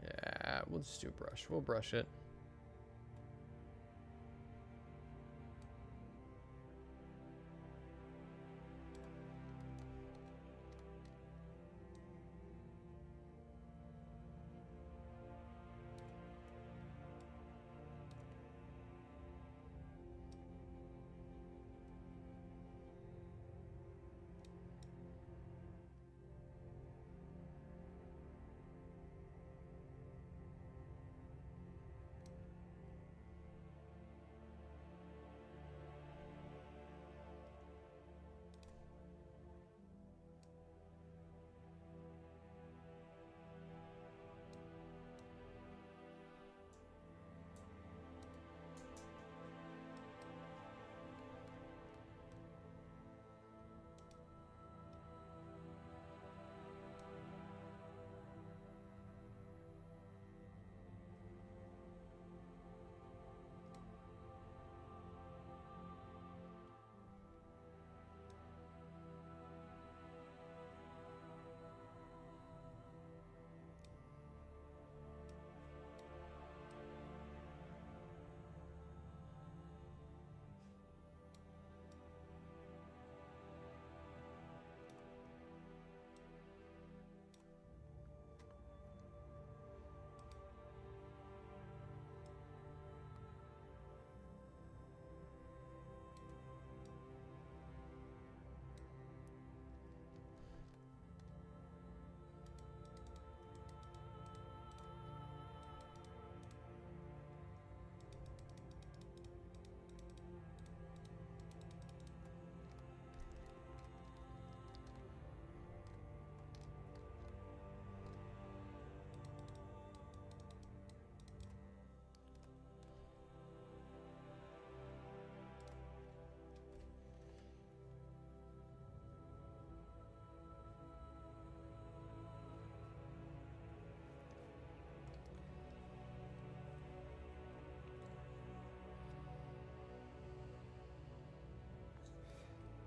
Yeah, we'll just do a brush. We'll brush it.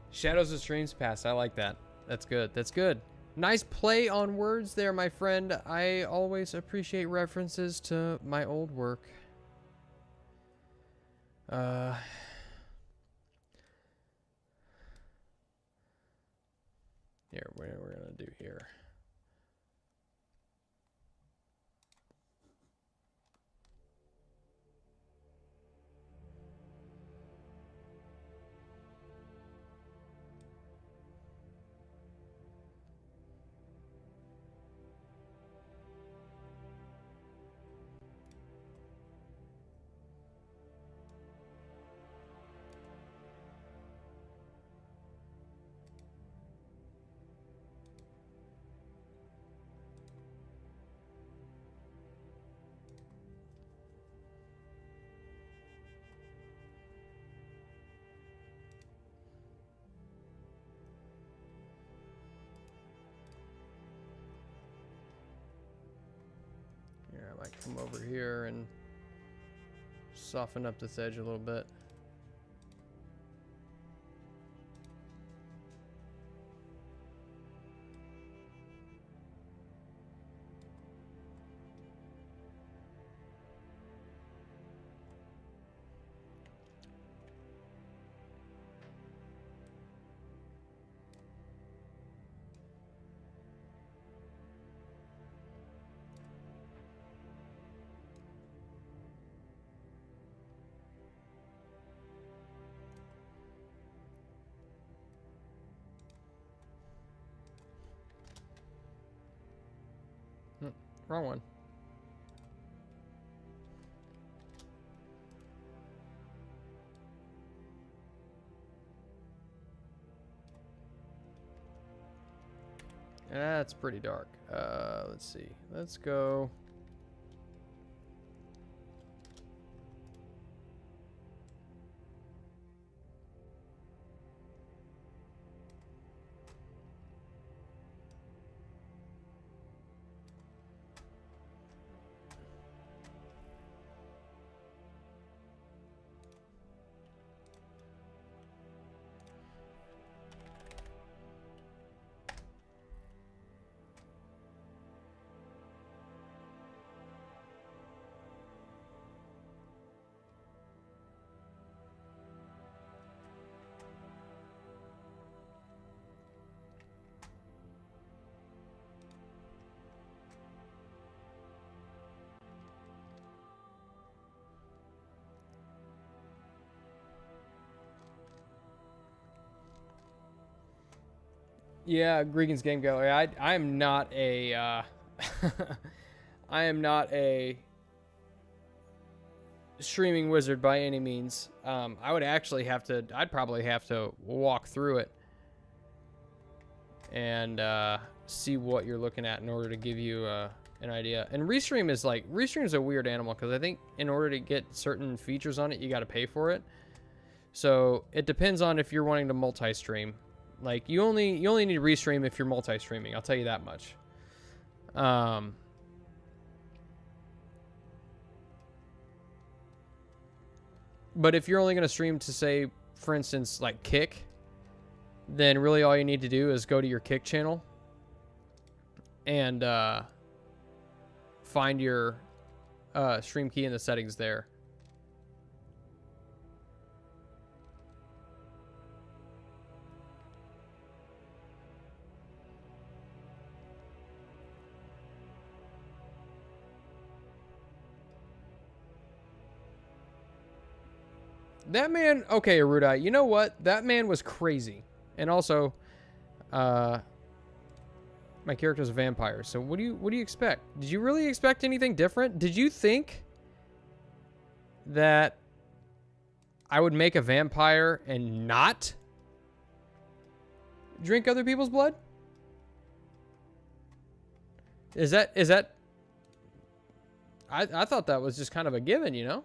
Shadows of Streams Past. I like that. That's good. That's good. Nice play on words there, my friend. I always appreciate references to my old work. Here, what we're gonna do here. come over here and soften up this edge a little bit. Wrong one. That's pretty dark. Let's see. Let's go. Yeah, Gregan's Game Gallery. I am not a I am not a streaming wizard by any means. I would actually have to. I'd probably have to walk through it and see what you're looking at in order to give you an idea. And Restream is a weird animal because I think in order to get certain features on it, you got to pay for it. So it depends on if you're wanting to multi-stream. Like you only need Restream if you're multi-streaming. I'll tell you that much. But if you're only going to stream to, say, for instance, like Kick, then really all you need to do is go to your Kick channel and find your stream key in the settings there. That man, okay, Erudite, you know what? That man was crazy. And also, my character's a vampire. So what do you expect? Did you really expect anything different? Did you think that I would make a vampire and not drink other people's blood? Is that I thought that was just kind of a given, you know?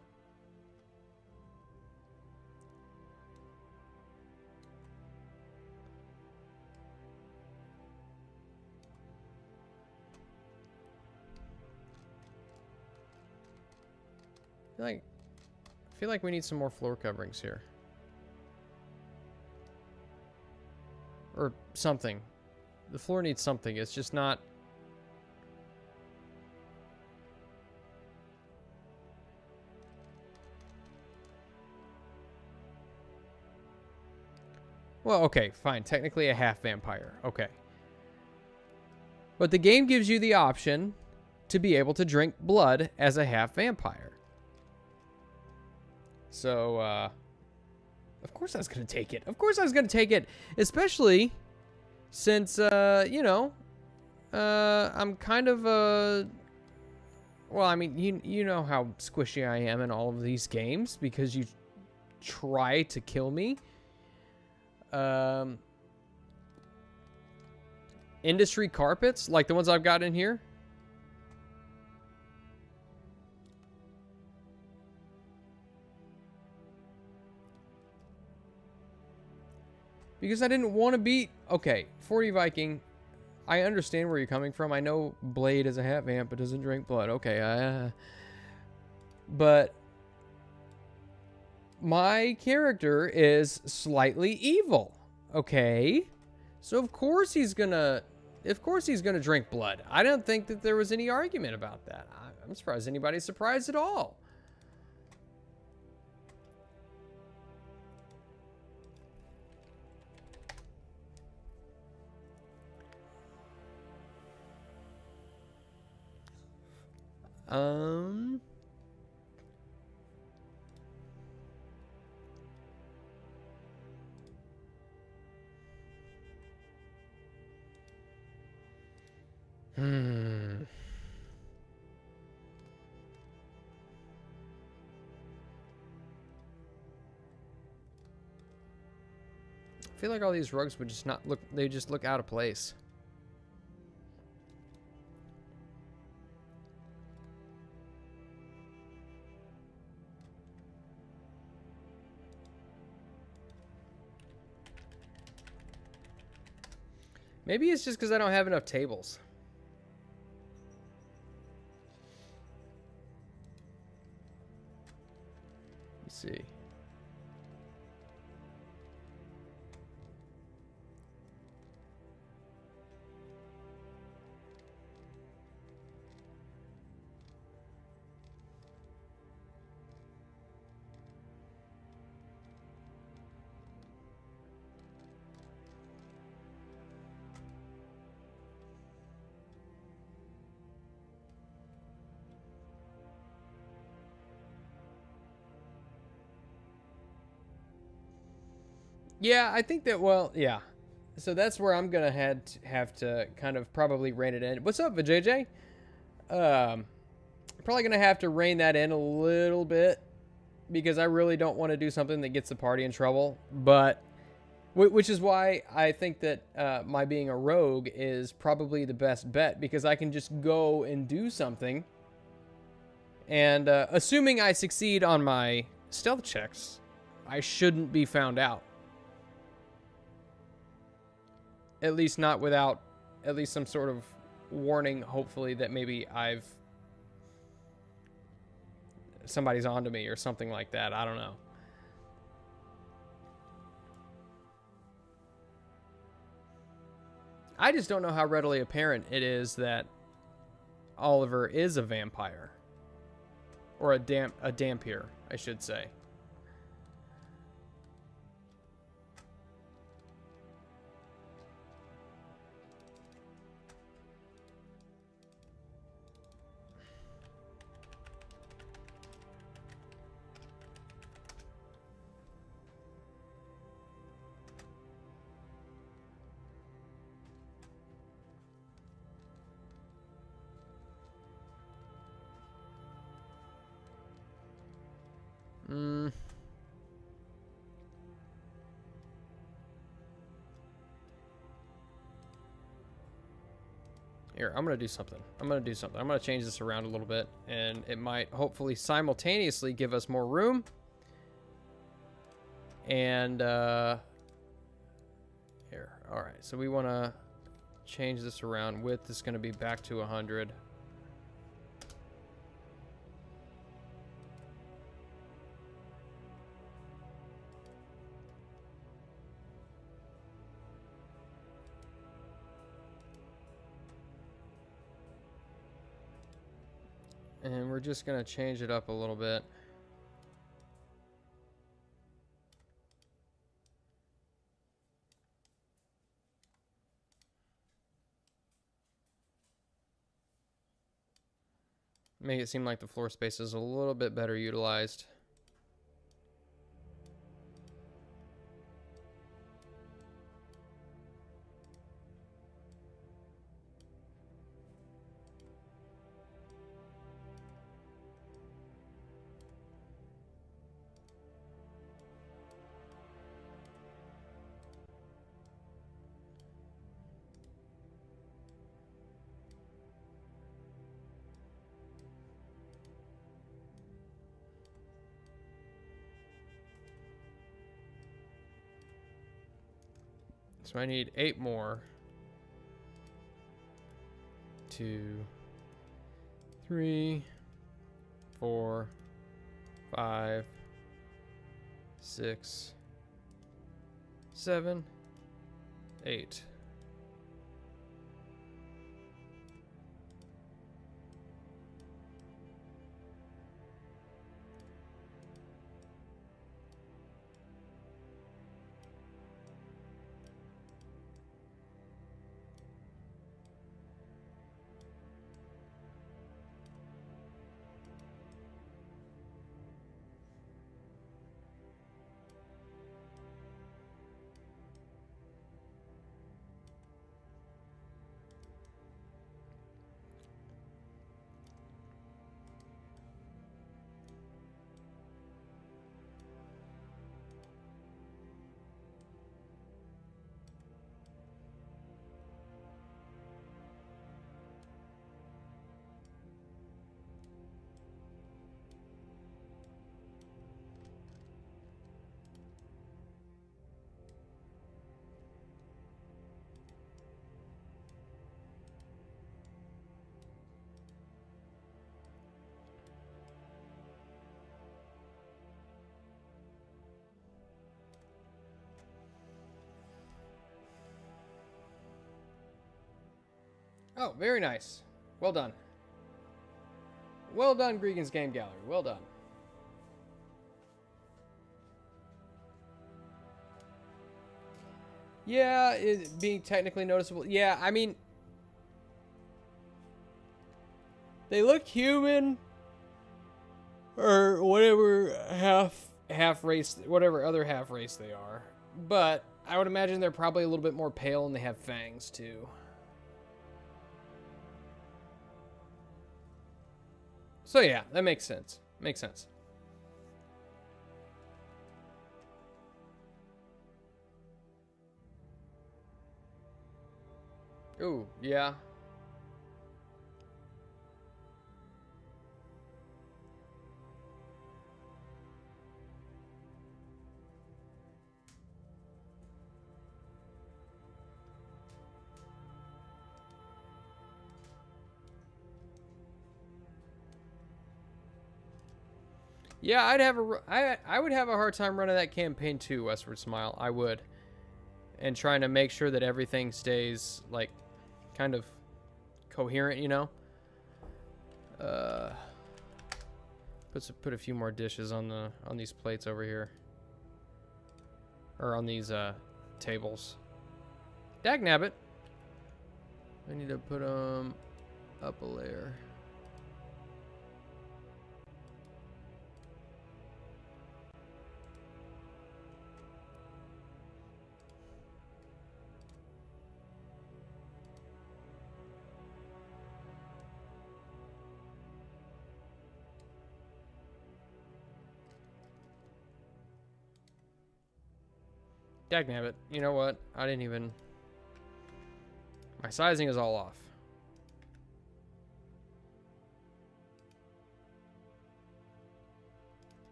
I feel like we need some more floor coverings here. Or something. The floor needs something. It's just not... Well, okay, fine. Technically a half vampire. Okay. But the game gives you the option to be able to drink blood as a half vampire. So, of course I was going to take it. Of course I was going to take it. Especially since, you know, I'm kind of, well, I mean, you know how squishy I am in all of these games because you try to kill me. Industry carpets, like the ones I've got in here. Because I didn't want to beat... Okay, 40 Viking. I understand where you're coming from. I know Blade is a half vamp, but doesn't drink blood. Okay, but my character is slightly evil. Okay, so of course he's gonna drink blood. I don't think that there was any argument about that. I'm surprised anybody's surprised at all. I feel like all these rugs would just not look, they just look out of place. Maybe it's just because I don't have enough tables. Let's see. Yeah, I think that, well, yeah. So that's where I'm going to have to kind of probably rein it in. What's up, VJJ? Probably going to have to rein that in a little bit because I really don't want to do something that gets the party in trouble. But, which is why I think that my being a rogue is probably the best bet because I can just go and do something. And assuming I succeed on my stealth checks, I shouldn't be found out. At least not without at least some sort of warning, hopefully, that maybe somebody's onto me or something like that. I don't know. I just don't know how readily apparent it is that Oliver is a vampire. Or a dampier, I should say. Here, I'm going to do something. I'm going to change this around a little bit, and it might hopefully simultaneously give us more room. And, here. All right, so we want to change this around. Width is going to be back to 100. And we're just going to change it up a little bit. Make it seem like the floor space is a little bit better utilized. So I need 8 more. 2, 3, 4, 5, 6, 7, 8. Oh, very nice. Well done. Well done, Gregan's Game Gallery. Well done. Yeah, it being technically noticeable. Yeah, I mean, they look human or whatever half race, whatever other half race they are. But I would imagine they're probably a little bit more pale and they have fangs too. So yeah, that makes sense. Makes sense. Ooh, yeah. Yeah, I would have a hard time running that campaign too, Westward Smile. I would. And trying to make sure that everything stays like kind of coherent, you know? Put a few more dishes on these plates over here. Or on these tables. Dagnabbit. I need to put them up a layer. Dagnabbit. You know what? I didn't even... My sizing is all off.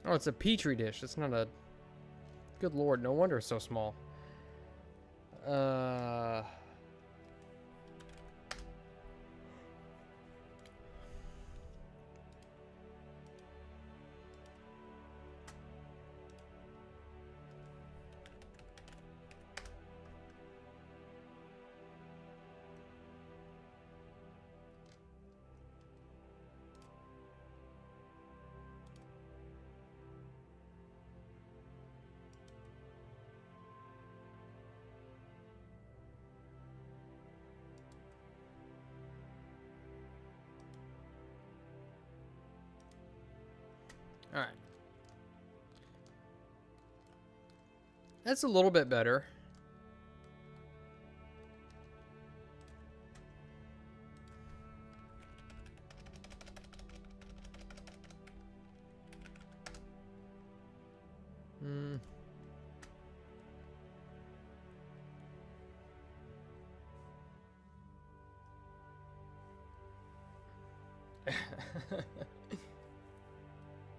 Oh, it's a petri dish. It's not a... Good lord, no wonder it's so small. All right. That's a little bit better. Hmm.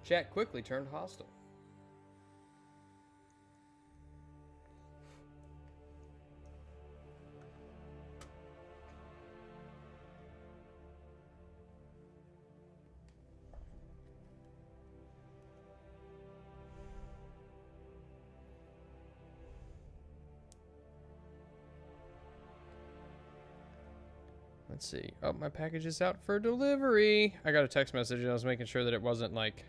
Chat quickly turned hostile. Let's see. Oh, my package is out for delivery. I got a text message and I was making sure that it wasn't like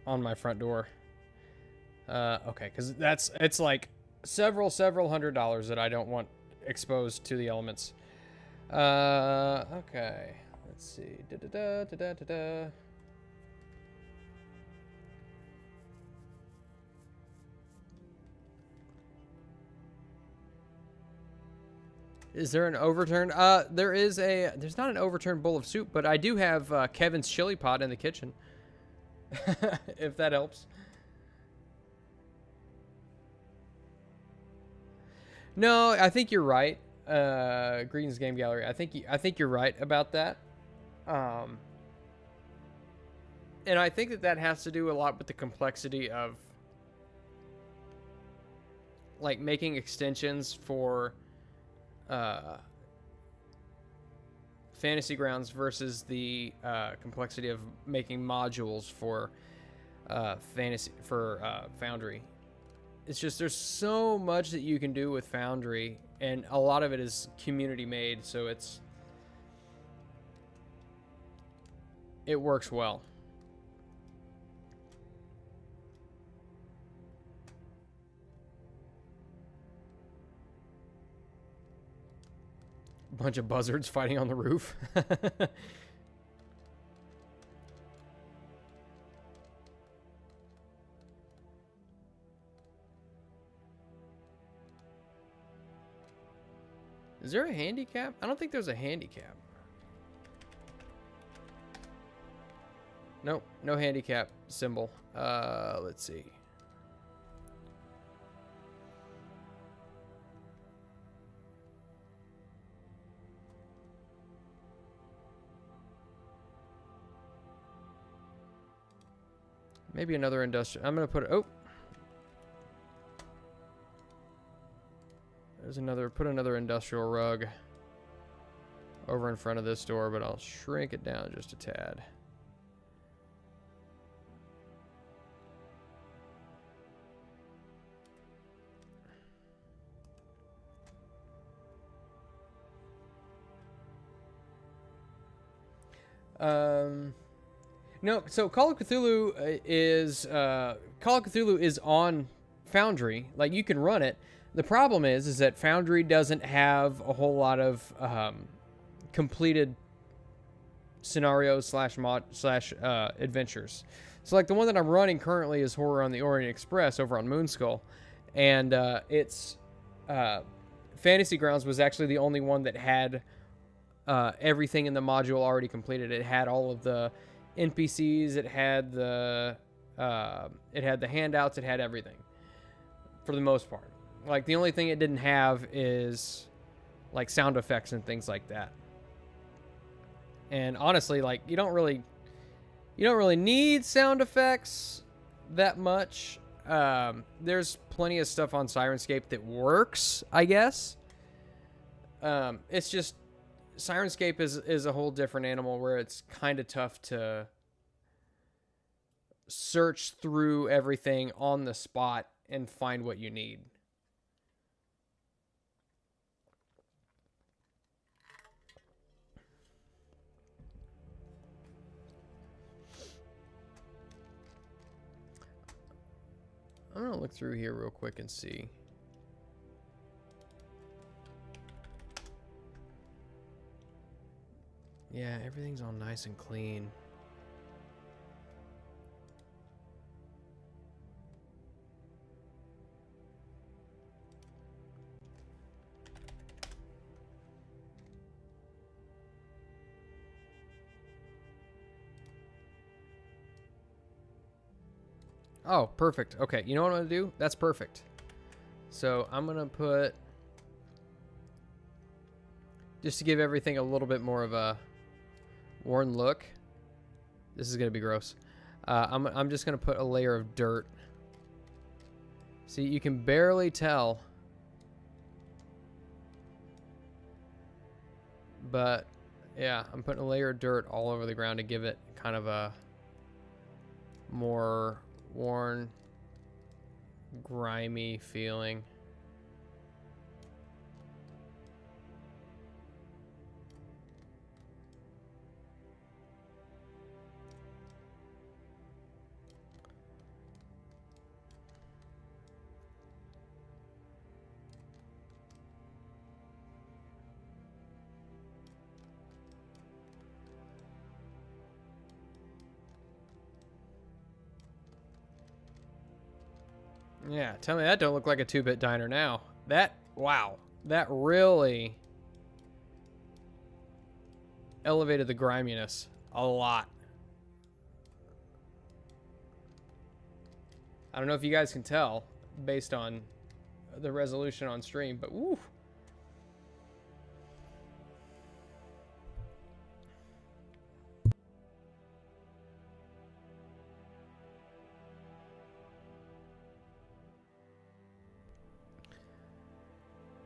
on my front door. Okay, because it's like several $100s that I don't want exposed to the elements. Okay. Let's see. Da-da-da. Is there an overturned? There's not an overturned bowl of soup, but I do have Kevin's chili pot in the kitchen. If that helps. No, I think you're right. Greetings Game Gallery. I think you're right about that. And I think that has to do a lot with the complexity of like making extensions for Fantasy Grounds versus the complexity of making modules for Foundry. It's just there's so much that you can do with Foundry, and a lot of it is community made, so it works well. Bunch of buzzards fighting on the roof. Is there a handicap? I don't think there's a handicap. Nope, no handicap symbol. Let's see. Maybe another industrial. I'm gonna put. Oh, there's another. Put another industrial rug over in front of this door, but I'll shrink it down just a tad. No, so Call of Cthulhu is on Foundry. Like, you can run it. The problem is that Foundry doesn't have a whole lot of completed scenarios slash adventures. So like the one that I'm running currently is Horror on the Orient Express over on Moonskull, and it's Fantasy Grounds was actually the only one that had everything in the module already completed. It had all of the NPCs, it had the handouts, it had everything for the most part. Like, the only thing it didn't have is like sound effects and things like that. And honestly, like, you don't really need sound effects that much. There's plenty of stuff on Sirenscape that works, I guess. It's just Sirenscape is a whole different animal where it's kind of tough to search through everything on the spot and find what you need. I'm going to look through here real quick and see. Yeah, everything's all nice and clean. Oh, perfect. Okay, you know what I'm going to do? That's perfect. So I'm going to put just to give everything a little bit more of a worn look. This is gonna be gross. I'm just gonna put a layer of dirt. See, you can barely tell, but yeah, I'm putting a layer of dirt all over the ground to give it kind of a more worn, grimy feeling. Yeah, tell me that don't look like a 2-bit diner now. Wow, that really elevated the griminess a lot. I don't know if you guys can tell based on the resolution on stream, but woo.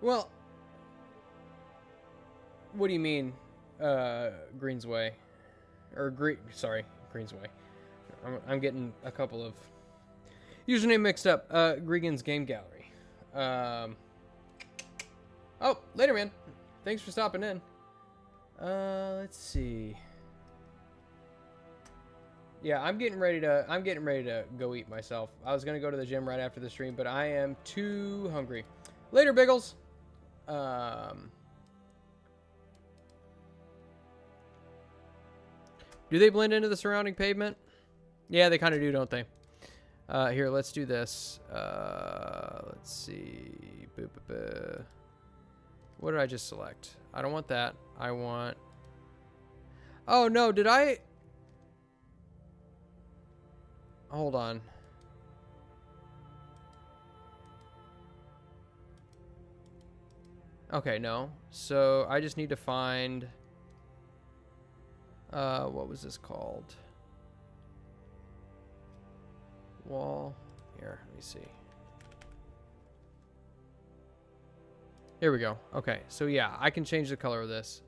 Well, what do you mean, Greensway? Or sorry, Greensway. I'm getting a couple of username mixed up. Gregan's Game Gallery. Oh, later, man. Thanks for stopping in. Let's see. Yeah, I'm getting ready to go eat myself. I was gonna go to the gym right after the stream, but I am too hungry. Later, Biggles. Do they blend into the surrounding pavement? Yeah, they kind of do, don't they? Here, let's do this. Let's see. What did I just select? I don't want that. I want... Oh, no, did I... Hold on. Okay, no. So, I just need to find... what was this called? Wall. Here, let me see. Here we go. Okay, so yeah, I can change the color of this.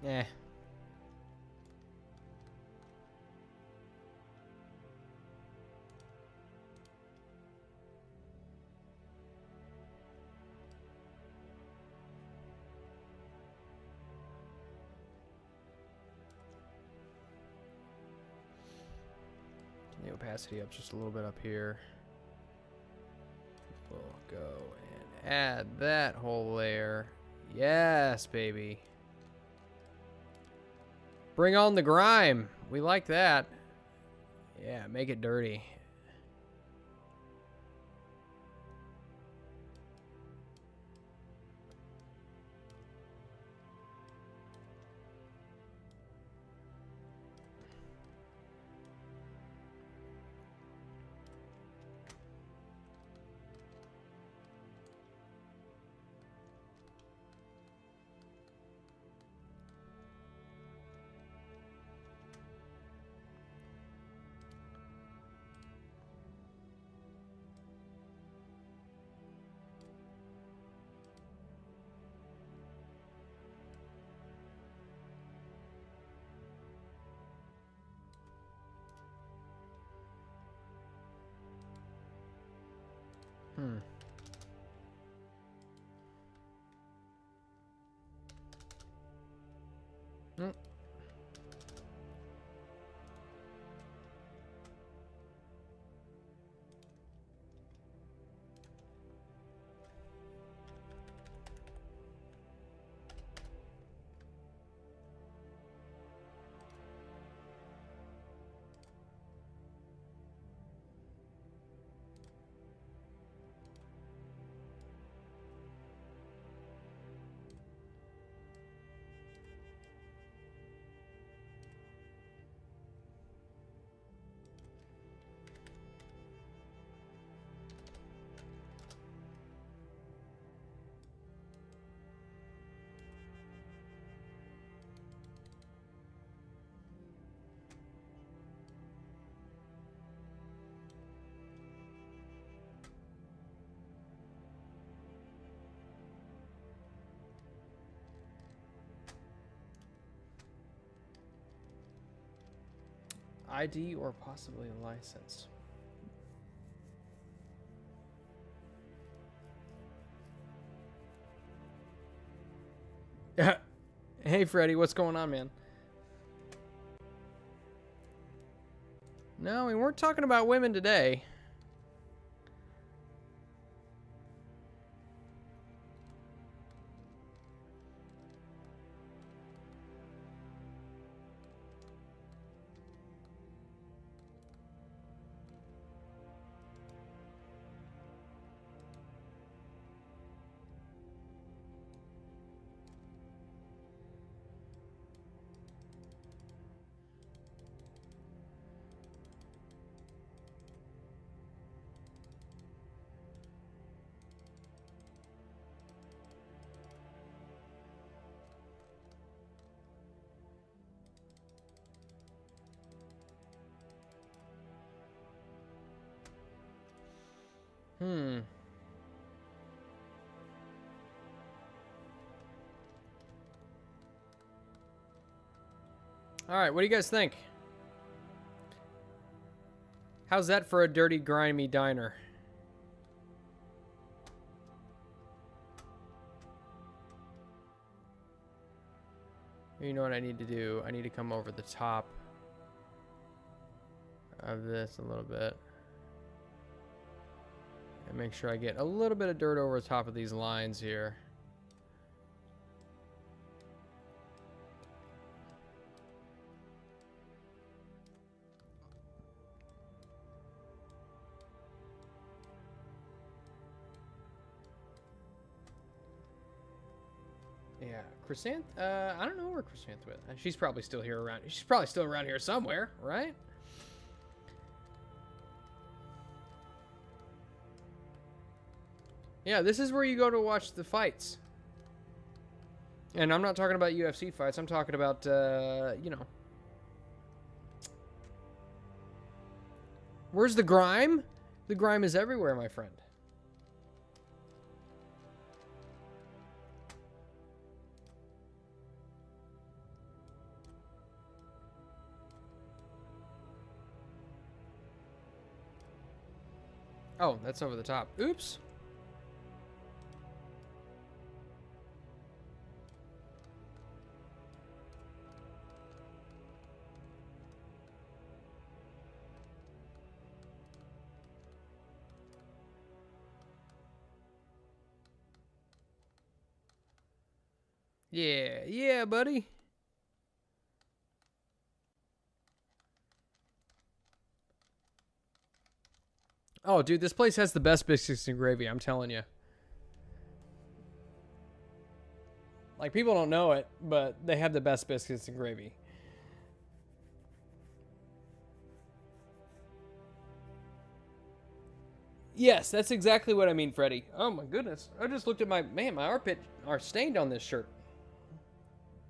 Eh. The opacity up just a little bit up here. We'll go and add that whole layer. Yes, baby. Bring on the grime. We like that. Yeah, make it dirty. Hmm. Hmm. ID or possibly a license. Hey, Freddy, what's going on, man? No, we weren't talking about women today. Hmm. All right, what do you guys think? How's that for a dirty, grimy diner? You know what I need to do? I need to come over the top of this a little bit. And make sure I get a little bit of dirt over the top of these lines here. Yeah, Chrysanth. I don't know where Chrysanth went. She's probably still here around. She's probably still around here somewhere, right? Yeah, this is where you go to watch the fights. And I'm not talking about UFC fights. I'm talking about, you know. Where's the grime? The grime is everywhere, my friend. Oh, that's over the top. Oops. Yeah, yeah, buddy. Oh, dude, this place has the best biscuits and gravy, I'm telling you. Like, people don't know it, but they have the best biscuits and gravy. Yes, that's exactly what I mean, Freddy. Oh my goodness. I just looked at my, man, my armpit are stained on this shirt.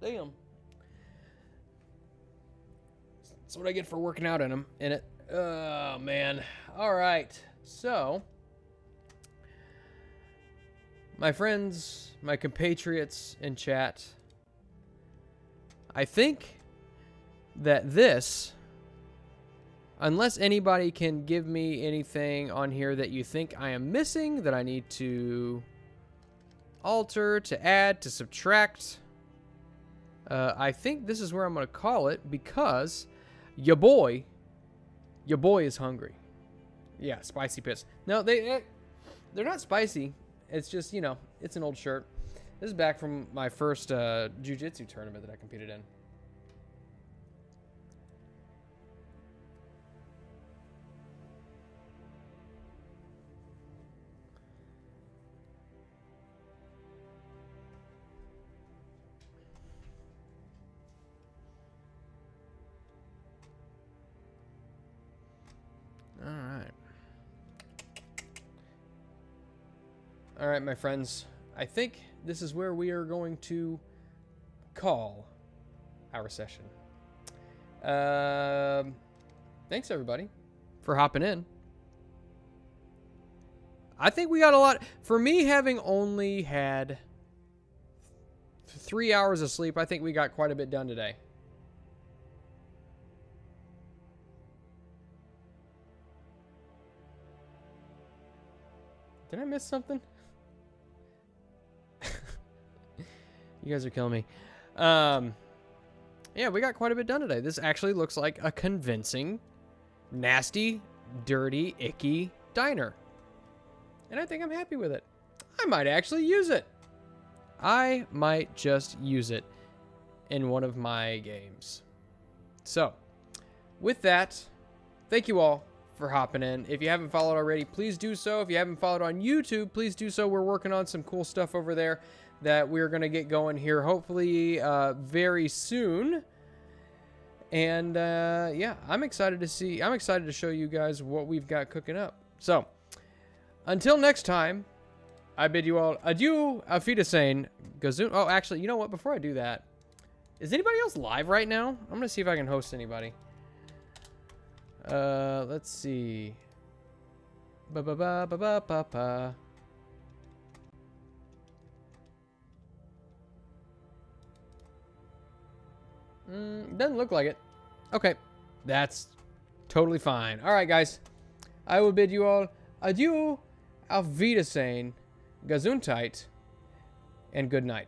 Damn. That's what I get for working out in it. Oh, man. All right. So, my friends, my compatriots in chat, I think that this unless anybody can give me anything on here that you think I am missing, that I need to alter, to add, to subtract, I think this is where I'm going to call it, because your boy is hungry. Yeah, spicy pits. No, they're not spicy. It's just, you know, it's an old shirt. This is back from my first jiu-jitsu tournament that I competed in. All right, my friends. I think this is where we are going to call our session. Thanks, everybody, for hopping in. I think we got a lot. For me, having only had 3 hours of sleep, I think we got quite a bit done today. Did I miss something? You guys are killing me. Yeah, we got quite a bit done today. This actually looks like a convincing, nasty, dirty, icky diner. And I think I'm happy with it. I might actually use it. I might just use it in one of my games. So, with that, thank you all for hopping in. If you haven't followed already, please do so. If you haven't followed on YouTube, please do so. We're working on some cool stuff over there that we're going to get going here, hopefully very soon. And yeah, I'm excited to show you guys what we've got cooking up. So, until next time, I bid you all adieu, auf Wiedersehen, Gazoon. Oh, actually, you know what? Before I do that, is anybody else live right now? I'm going to see if I can host anybody. Let's see. Ba-ba-ba-ba-ba-ba-ba. Doesn't look like it. Okay, that's totally fine. All right, guys. I will bid you all adieu, auf Wiedersehen, Gesundheit, and good night.